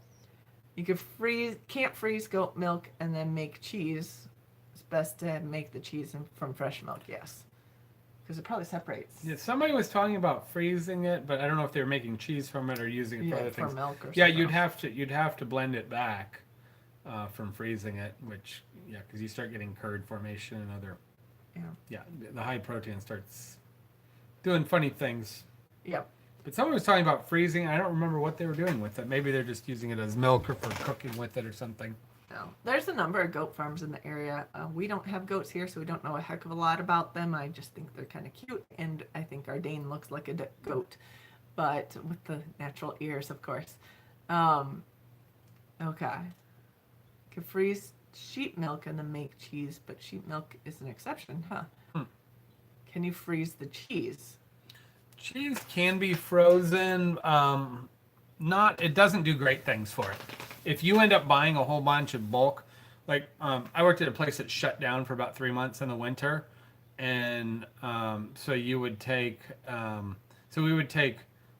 you can't freeze goat milk and then make cheese. It's best to make the cheese from fresh milk, yes, because it probably separates. Yeah, somebody was talking about freezing it, but I don't know if they were making cheese from it or using it for other for things. milk or Yeah, something you'd have to blend it back from freezing it, which because you start getting curd formation and other. Yeah, the high protein starts doing funny things. Yep. But someone was talking about freezing. I don't remember what they were doing with it. Maybe they're just using it as milk or for cooking with it or something. No. There's a number of goat farms in the area. We don't have goats here, so we don't know a heck of a lot about them. I just think they're kind of cute, and I think our Dane looks like a goat, but with the natural ears, of course. Okay. Can freeze sheep milk and then make cheese, but sheep milk is an exception, huh? Can you freeze the cheese? Cheese can be frozen. It doesn't do great things for it. If you end up buying a whole bunch of bulk, like I worked at a place that shut down for about 3 months in the winter, and so we would take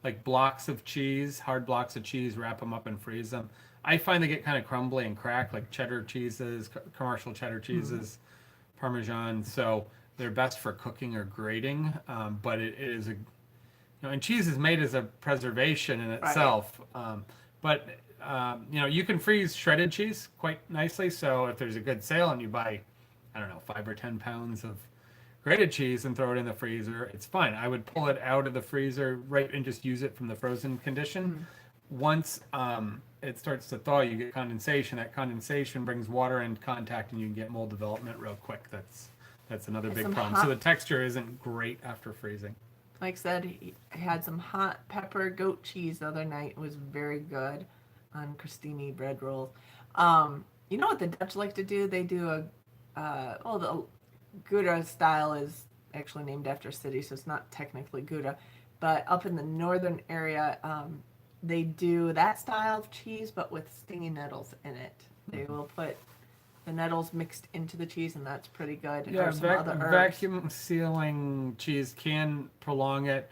like blocks of cheese, hard blocks of cheese, wrap them up and freeze them. I find they get kind of crumbly and cracked, like cheddar cheeses, commercial cheddar cheeses, Parmesan. So they're best for cooking or grating, but it is and cheese is made as a preservation in itself. But you can freeze shredded cheese quite nicely. So if there's a good sale and you buy, I don't know, 5 or 10 pounds of grated cheese and throw it in the freezer, it's fine. I would pull it out of the freezer right and just use it from the frozen condition. Mm. Once it starts to thaw, you get condensation. That condensation brings water in contact, and you can get mold development real quick. That's another And big some problem. hot, So the texture isn't great after freezing. like I said, I had some hot pepper goat cheese the other night. It was very good on crostini bread rolls. You know what the Dutch like to do? They do the Gouda style is actually named after a city, so it's not technically Gouda. But up in the northern area, they do that style of cheese, but with stinging nettles in it. They will put the nettles mixed into the cheese, and that's pretty good. Yeah, Or some other herbs. vacuum sealing cheese can prolong it.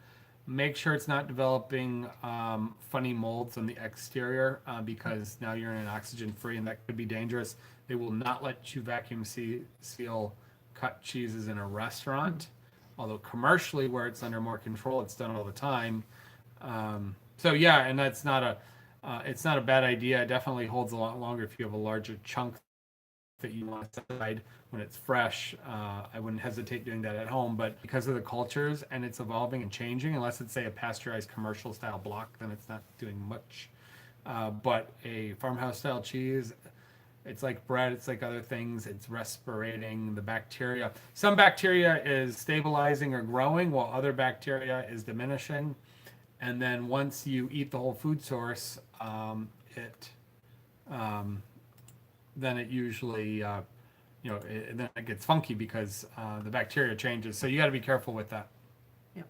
Make sure it's not developing funny molds on the exterior because now you're in an oxygen free, and that could be dangerous. They will not let you vacuum seal cut cheeses in a restaurant, although commercially, where it's under more control, it's done all the time. So yeah, and that's not it's not a bad idea. It definitely holds a lot longer if you have a larger chunk that you want to set aside when it's fresh. I wouldn't hesitate doing that at home, but because of the cultures and it's evolving and changing, unless it's say a pasteurized commercial style block, then it's not doing much. But a farmhouse style cheese, it's like bread, it's like other things, it's respirating the bacteria. Some bacteria is stabilizing or growing while other bacteria is diminishing. And then once you eat the whole food source, then it usually, then it gets funky because the bacteria changes. So you got to be careful with that. Yep.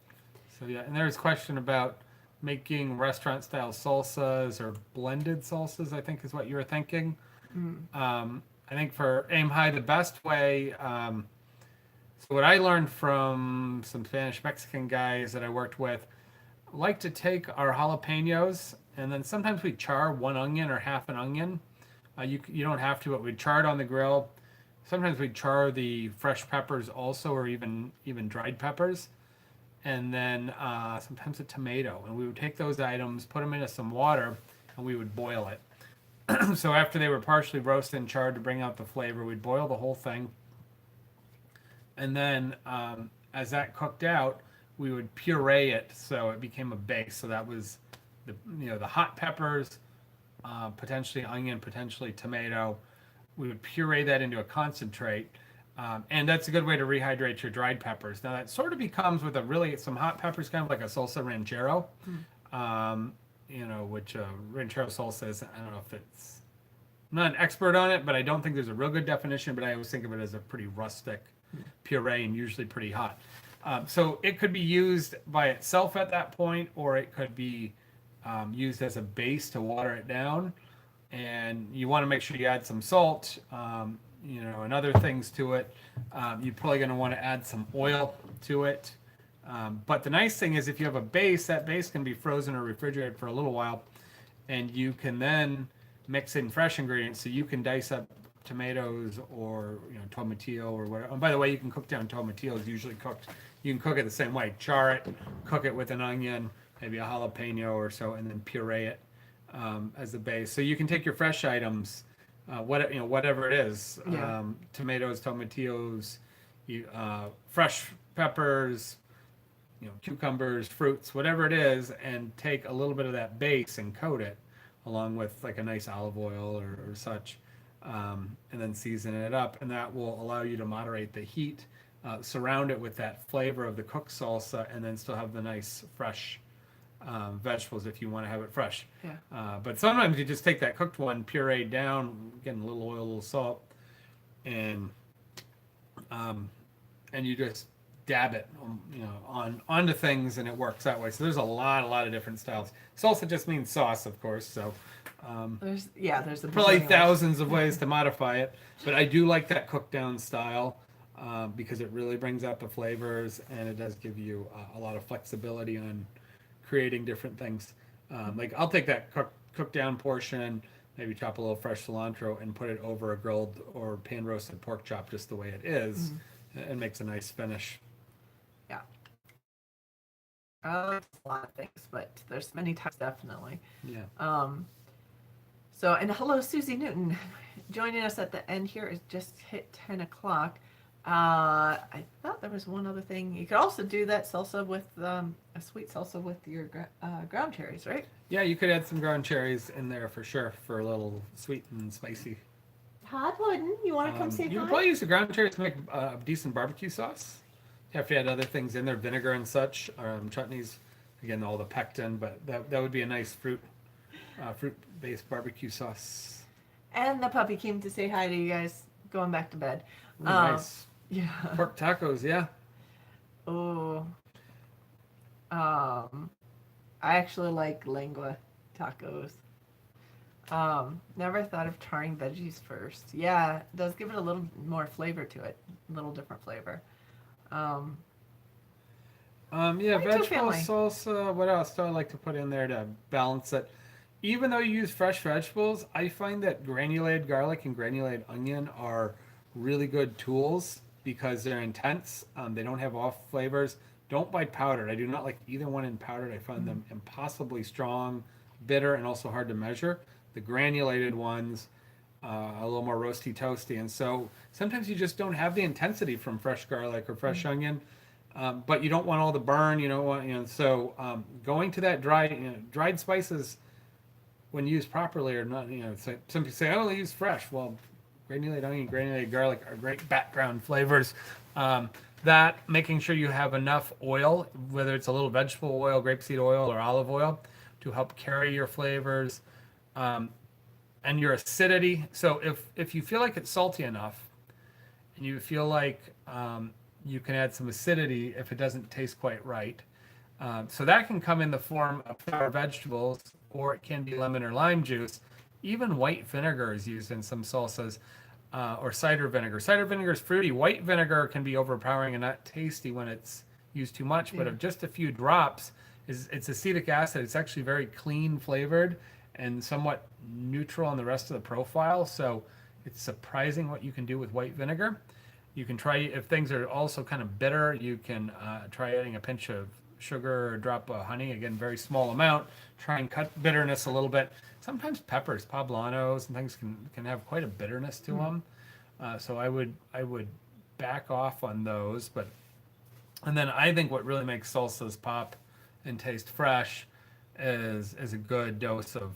So yeah, and there's a question about making restaurant style salsas or blended salsas, I think is what you were thinking. I think for aim high, the best way, so what I learned from some Spanish Mexican guys that I worked with, like to take our jalapenos and then sometimes we char one onion or half an onion. You don't have to, but we'd char it on the grill. Sometimes we'd char the fresh peppers also, or even dried peppers, and then sometimes a tomato. And we would take those items, put them into some water, and we would boil it. So after they were partially roasted and charred to bring out the flavor, we'd boil the whole thing. And then as that cooked out, we would puree it so it became a base. So that was the hot peppers, potentially onion, potentially tomato. We would puree that into a concentrate. And that's a good way to rehydrate your dried peppers. Now that sort of becomes with some hot peppers, kind of like a salsa ranchero. Which ranchero salsa is, I don't know if I'm not an expert on it, but I don't think there's a real good definition, but I always think of it as a pretty rustic puree and usually pretty hot. So it could be used by itself at that point, or it could be used as a base to water it down. And you want to make sure you add some salt, and other things to it. You're probably going to want to add some oil to it. But the nice thing is if you have a base, that base can be frozen or refrigerated for a little while, and you can then mix in fresh ingredients. So you can dice up tomatoes or tomatillo or whatever. And by the way, you can cook down tomatillos usually cooked. You can cook it the same way. Char it, cook it with an onion, maybe a jalapeno or so, and then puree it as the base. So you can take your fresh items, whatever it is, tomatoes, tomatillos, fresh peppers, cucumbers, fruits, whatever it is, and take a little bit of that base and coat it along with like a nice olive oil or such, and then season it up, and that will allow you to moderate the heat, surround it with that flavor of the cooked salsa, and then still have the nice fresh vegetables if you want to have it fresh. But sometimes you just take that cooked one, pureed down, getting a little oil, a little salt, and you just dab it, onto things, and it works that way. So there's a lot of different styles. Salsa just means sauce, of course. So there's probably thousands of ways to modify it, but I do like that cooked down style because it really brings out the flavors, and it does give you a lot of flexibility on creating different things. Like I'll take that cooked down portion, maybe chop a little fresh cilantro and put it over a grilled or pan roasted pork chop just the way it is. It makes a nice finish. Yeah. A lot of things, but there's many types, definitely. Yeah. So, and hello, Susie Newton, joining us at the end here. It just hit 10 o'clock. I thought there was one other thing. You could also do that salsa with a sweet salsa with your ground cherries, right? Yeah, you could add some ground cherries in there for sure for a little sweet and spicy. Hot pudding, you want to come say You could hi? probably use the ground cherries to make decent barbecue sauce. You have to add other things in there, vinegar and such, chutneys. Again, all the pectin, but that would be a nice fruit based barbecue sauce. And the puppy came to say hi to you guys. Going back to bed. Ooh, Um, nice yeah. pork tacos. Yeah, Oh. Um, I actually like lengua tacos. Never thought of trying veggies first. Yeah, it does give it a little more flavor to it. A little different flavor. Um, yeah, Me too, vegetable family. salsa. What else do I like to put in there to balance it? Even though you use fresh vegetables, I find that granulated garlic and granulated onion are really good tools because they're intense. They don't have off flavors. Don't buy powdered. I do not like either one in powdered. I find them impossibly strong, bitter, and also hard to measure. The granulated ones, a little more roasty toasty, and so sometimes you just don't have the intensity from fresh garlic or fresh onion. But you don't want all the burn. You don't want, so going to that dried spices when used properly or not, some people say, oh, they use fresh. Well, granulated onion, granulated garlic are great background flavors. Um, that making sure you have enough oil, whether it's a little vegetable oil, grapeseed oil, or olive oil, to help carry your flavors, um, and your acidity. So if you feel like it's salty enough, and you feel like you can add some acidity if it doesn't taste quite right. So that can come in the form of sour vegetables, or it can be lemon or lime juice. Even white vinegar is used in some salsas, or cider vinegar. Cider vinegar is fruity. White vinegar can be overpowering and not tasty when it's used too much, but Yeah. of just a few drops, it's acetic acid. It's actually very clean flavored and somewhat neutral on the rest of the profile. So it's surprising what you can do with white vinegar. You can try, if things are also kind of bitter, you can try adding a pinch of sugar or a drop of honey. Again, very small amount. Try and cut bitterness a little bit. Sometimes peppers, poblanos, and things can have quite a bitterness to them. So I would back off on those. And then I think what really makes salsas pop and taste fresh is a good dose of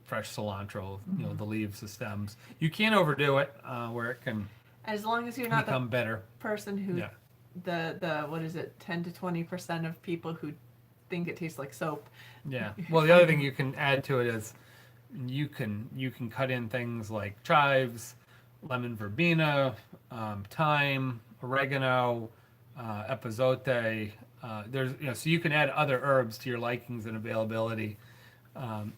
fresh cilantro. The leaves, the stems. You can't overdo it where it can As long as you're not the become better. person who Yeah. the what is it, 10 to 20% of people who think it tastes like soap. Yeah. Well, the other thing you can add to it is you can cut in things like chives, lemon verbena, thyme, oregano, epazote. So you can add other herbs to your likings and availability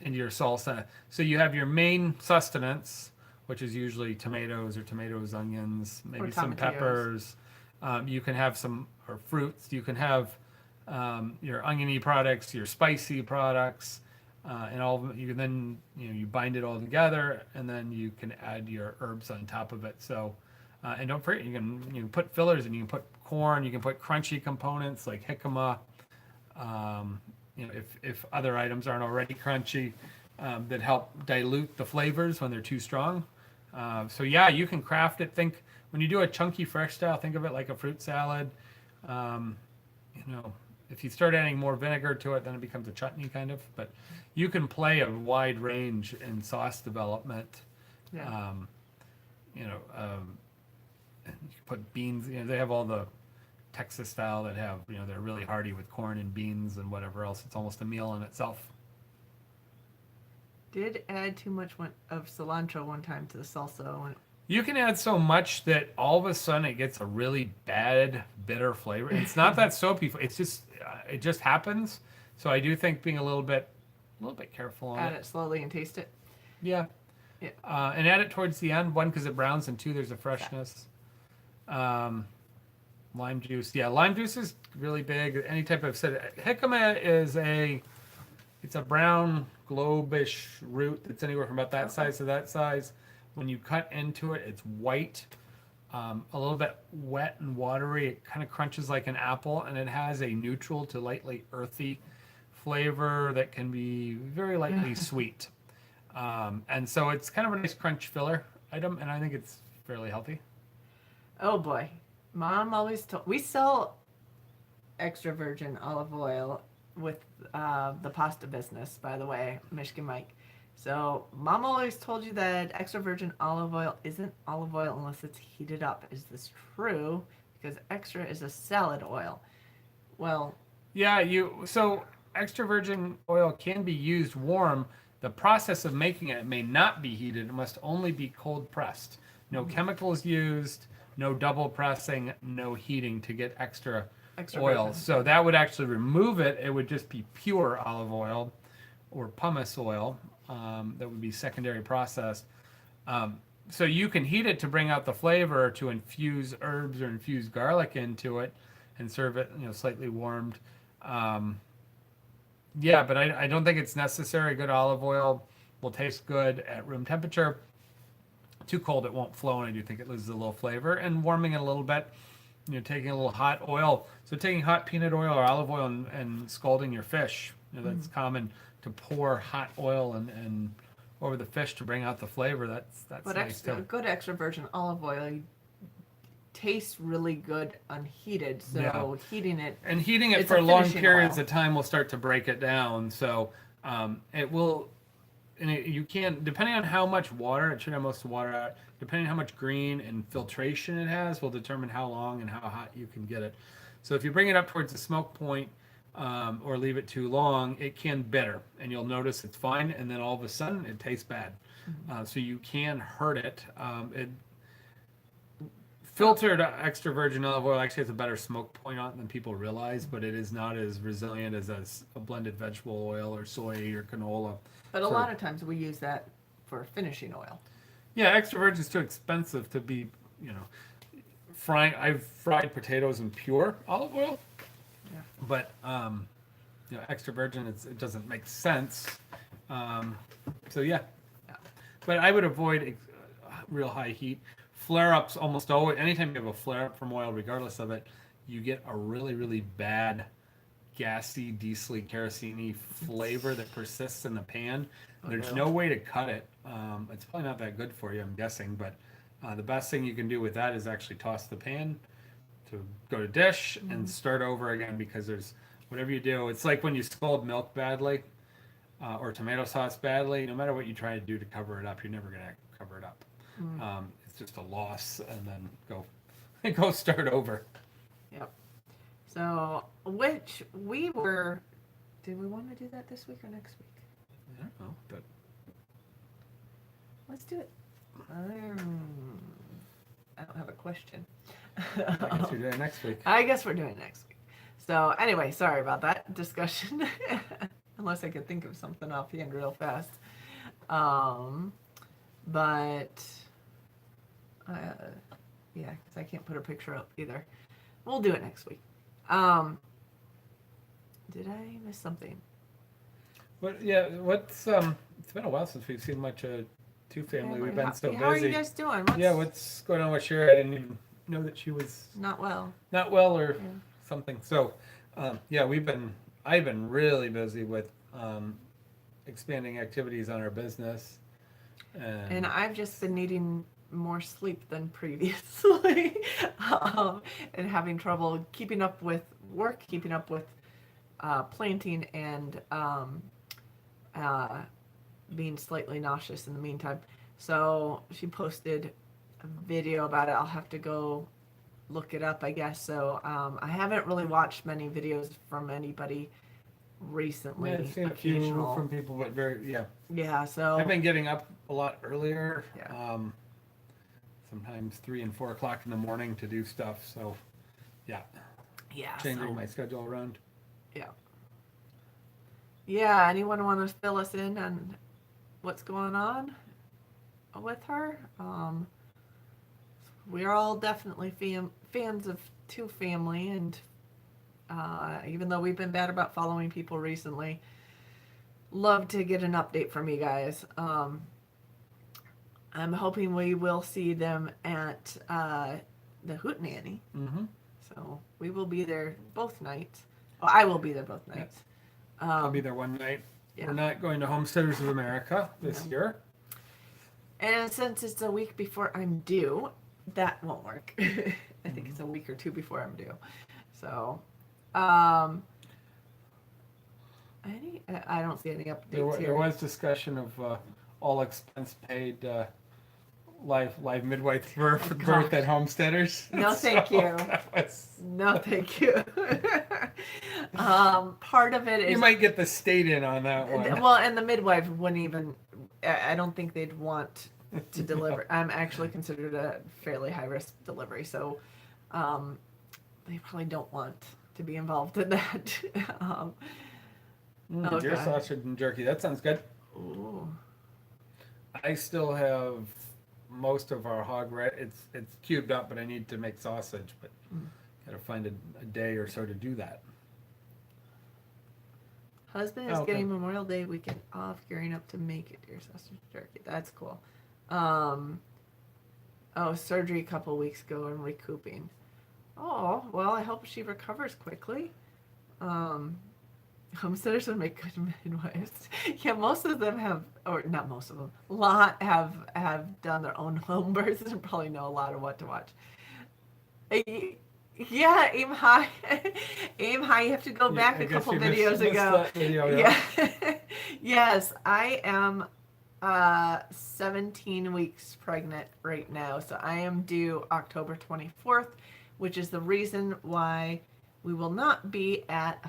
into your salsa. So you have your main sustenance, which is usually tomatoes, onions, maybe some tomatillos. peppers. You can have some or fruits. You can have your oniony products, your spicy products, and all of them. You can then you bind it all together, and then you can add your herbs on top of it. So, and don't forget you can put fillers, and you can put corn. You can put crunchy components like jicama. If other items aren't already crunchy, that help dilute the flavors when they're too strong. So yeah, you can craft it. Think when you do a chunky fresh style, think of it like a fruit salad. Um, if you start adding more vinegar to it, then it becomes a chutney kind of. But you can play a wide range in sauce development. Yeah. You can put beans. They have all the Texas style that have they're really hearty with corn and beans and whatever else. It's almost a meal in itself. Did add too much of cilantro one time to the salsa. You can add so much that all of a sudden it gets a really bad, bitter flavor. It's not that soapy. It's just it just happens. So I do think being a little bit careful on Add it. it slowly and taste it. Yeah. Yeah. And add it towards the end. One, because it browns, and two, there's a freshness. Lime juice. Yeah, lime juice is really big. Any type of jicama it's a brown globish root that's anywhere from about that size to that size. When you cut into it, it's white, a little bit wet and watery. It kind of crunches like an apple, and it has a neutral to lightly earthy flavor that can be very lightly sweet. And so it's kind of a nice crunch filler item, and I think it's fairly healthy. Oh boy. Mom always told we sell extra virgin olive oil with the pasta business, by the way, Michigan Mike. So Mom always told you that extra virgin olive oil isn't olive oil unless it's heated up. Is this true? Because extra is a salad oil. Well, Yeah, so extra virgin oil can be used warm. The process of making it may not be heated. It must only be cold pressed. No chemicals used, no double pressing, no heating to get extra oil. virgin. So that would actually remove it. It would just be pure olive oil or pumice oil that would be secondary processed. So you can heat it to bring out the flavor, to infuse herbs or infuse garlic into it, and serve it, slightly warmed. Um, yeah, but I don't think it's necessary. Good olive oil will taste good at room temperature. Too cold, it won't flow, and I do think it loses a little flavor. And warming it a little bit, taking a little hot oil. So taking hot peanut oil or olive oil and scalding your fish. That's common to pour hot oil and over the fish to bring out the flavor. That's But nice too. good extra virgin olive oil tastes really good unheated. So Yeah. heating it And heating it It's for a long finishing periods oil. of time will start to break it down. So it will, and you can, depending on how much water, it should have most of the water out, depending on how much green and filtration it has, will determine how long and how hot you can get it. So if you bring it up towards the smoke point or leave it too long, it can bitter, and you'll notice it's fine, and then all of a sudden it tastes bad. So you can hurt it. Filtered extra virgin olive oil actually has a better smoke point on it than people realize, but it is not as resilient as a blended vegetable oil or soy or canola. But a for- lot of times we use that for finishing oil. Yeah, extra virgin is too expensive to be, frying. I've fried potatoes in pure olive oil, Yeah. but extra virgin, it doesn't make sense. So yeah, Yeah. but I would avoid real high heat. Flare ups almost always. Anytime you have a flare up from oil, regardless of it, you get a really really bad gassy, diesely, kerosene flavor that persists in the pan. There's no way to cut it. It's probably not that good for you, I'm guessing. But the best thing you can do with that is actually toss the pan to go to dish and start over again, because there's whatever you do. It's like when you scald milk badly or tomato sauce badly. No matter what you try to do to cover it up, you're never gonna cover it up. It's just a loss, and then go start over. Yep. So, did we want to do that this week or next week? I don't know, but Let's do it. I don't have a question. I guess we're doing it next week. I guess we're doing it next week. So, anyway, sorry about that discussion. Unless I could think of something offhand real fast. But, yeah, because I can't put a picture up either. We'll do it next week. Did I miss something? But yeah, it's been a while since we've seen much Two Family. We've been so busy. How are you guys doing? What's going on with Sherry? I didn't even know that she was Not well. not well or Yeah. something. So, I've been really busy with expanding activities on our business. And I've just been needing more sleep than previously, and having trouble keeping up with work, keeping up with planting, and being slightly nauseous in the meantime. So she posted a video about it. I'll have to go look it up, I guess. So I haven't really watched many videos from anybody recently. I've seen a few from people, but Yeah, so I've been getting up a lot earlier. Yeah. Sometimes 3 and 4 o'clock in the morning to do stuff. So, yeah, changing so, my schedule around. yeah. Anyone want to fill us in on what's going on with her? We're all definitely fans of Two Family, and even though we've been bad about following people recently, love to get an update from you guys. I'm hoping we will see them at the Hootenanny. Mm-hmm. So we will be there both nights. Well, I will be there both nights. I'll be there one night. Yeah. We're not going to Homesteaders of America this year. And since it's a week before I'm due that won't work. I think it's a week or two before I'm due. So, um, I don't see any updates here. There was discussion of all expense paid live midwife birth at homesteaders. No, thank So you. that was, No, thank you. Part of it is you might get the state in on that one. well, and the midwife wouldn't even. I don't think they'd want to deliver. I'm actually considered a fairly high risk delivery, so they probably don't want to be involved in that. Deer Okay. sausage and jerky. That sounds good. Ooh. I still have most of our hog it's cubed up, but I need to make sausage. But gotta find a day or so to do that. Husband is Oh, okay. getting Memorial Day weekend off, gearing up to make it deer sausage and jerky. That's cool. Surgery a couple weeks ago and recouping. Oh, well, I hope she recovers quickly. Homesteaders would make good midwives. Yeah, most of them have, or not most of them, a lot have done their own home births and probably know a lot of what to watch. Yeah, aim high. Aim high. You have to go back I a guess couple you videos missed ago. that video, yeah. Yeah. Yes, I am 17 weeks pregnant right now. So I am due October 24th, which is the reason why we will not be at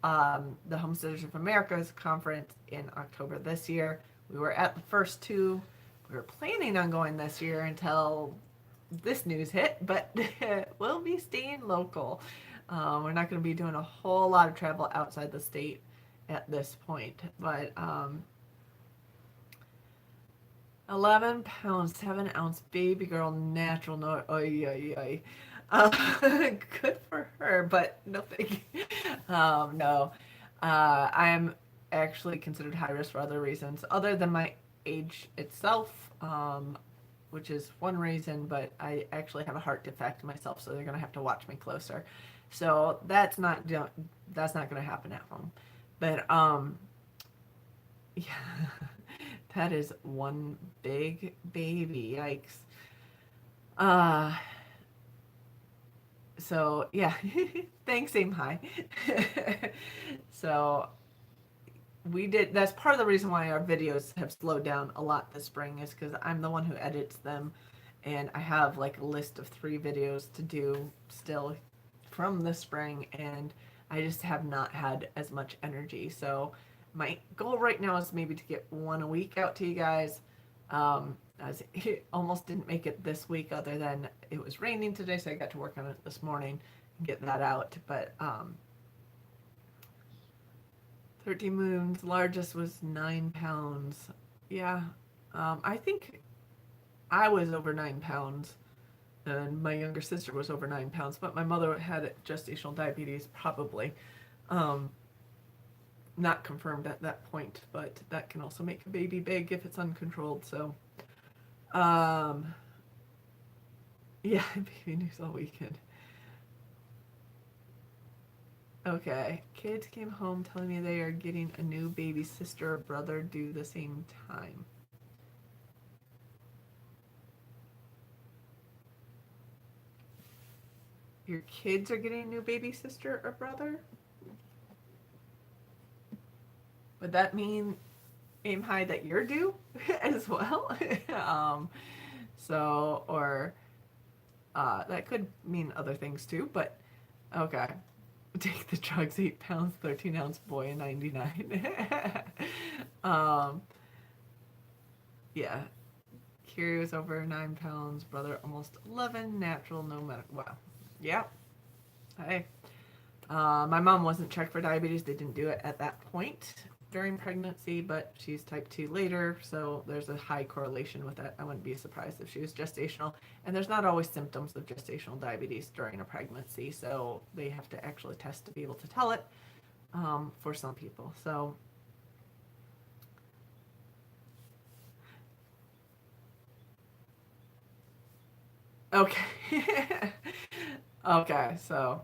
the Homesteaders of America's conference in October this year. We were at the first two. We were planning on going this year until this news hit, but we'll be staying local. We're not going to be doing a whole lot of travel outside the state at this point, but 11 pounds, 7 ounce baby girl, natural, no, oy, oy, oy. Good for her, but no thank you. No, I'm actually considered high risk for other reasons, other than my age itself, which is one reason, but I actually have a heart defect myself, so they're gonna have to watch me closer. So that's not gonna happen at home. But yeah, that is one big baby. Yikes. So yeah, thanks, aim high. So that's part of the reason why our videos have slowed down a lot this spring, is because I'm the one who edits them, and I have like a list of 3 videos to do still from the spring, and I just have not had as much energy. So my goal right now is maybe to get one a week out to you guys. As it almost didn't make it this week, other than it was raining today, so I got to work on it this morning and get that out. But 13 moons, largest was 9 pounds. Yeah, I think I was over 9 pounds, and my younger sister was over 9 pounds, but my mother had gestational diabetes, probably. Not confirmed at that point, but that can also make a baby big if it's uncontrolled. So, yeah, baby news all weekend. Okay, kids came home telling me they are getting a new baby sister or brother due the same time. Your kids are getting a new baby sister or brother? Would that mean, aim high, that you're due as well? Or that could mean other things too, but okay. Take the drugs, 8 pounds, 13 ounce boy, and 99. Yeah. Kiri was over 9 pounds, brother almost 11, natural, no medical. Wow. Yeah. Hey. My mom wasn't checked for diabetes. They didn't do it at that point during pregnancy, but she's type 2 later, so there's a high correlation with that. I wouldn't be surprised if she was gestational, and there's not always symptoms of gestational diabetes during a pregnancy, so they have to actually test to be able to tell it for some people. So okay. Okay, so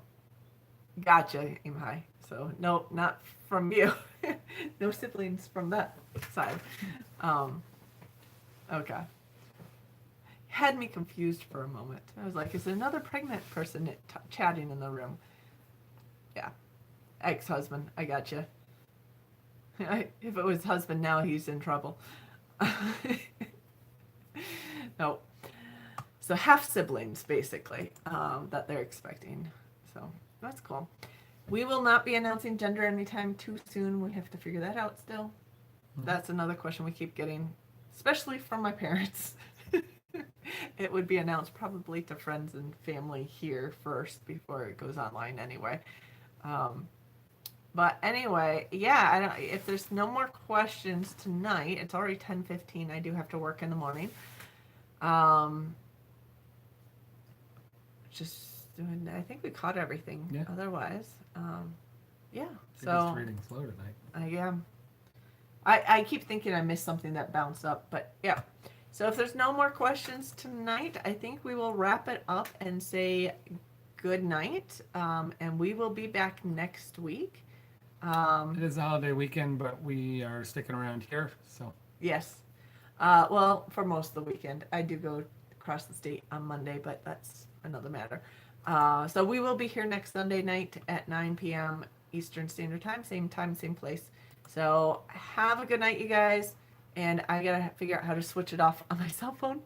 gotcha, aim high. So no, not from you. No siblings from that side. Okay. had me confused for a moment. I was like, is there another pregnant person chatting in the room? Yeah. Ex-husband. I got you. If it was husband now, he's in trouble. No. So half siblings, basically, that they're expecting. So that's cool. We will not be announcing gender anytime too soon. We have to figure that out still. That's another question we keep getting, especially from my parents. It would be announced probably to friends and family here first before it goes online anyway. But anyway, yeah, I don't, if there's no more questions tonight, it's already 10:15. I do have to work in the morning. Just doing, I think we caught everything. Yeah. Otherwise, yeah. So reading slow tonight. I am. I keep thinking I missed something that bounced up, but yeah. So if there's no more questions tonight, I think we will wrap it up and say good night. And we will be back next week. It is a holiday weekend, but we are sticking around here. So Yes. Well, for most of the weekend. I do go across the state on Monday, but that's another matter. So we will be here next Sunday night at 9 p.m. Eastern Standard Time. Same time, same place. So have a good night, you guys. And I got to figure out how to switch it off on my cell phone.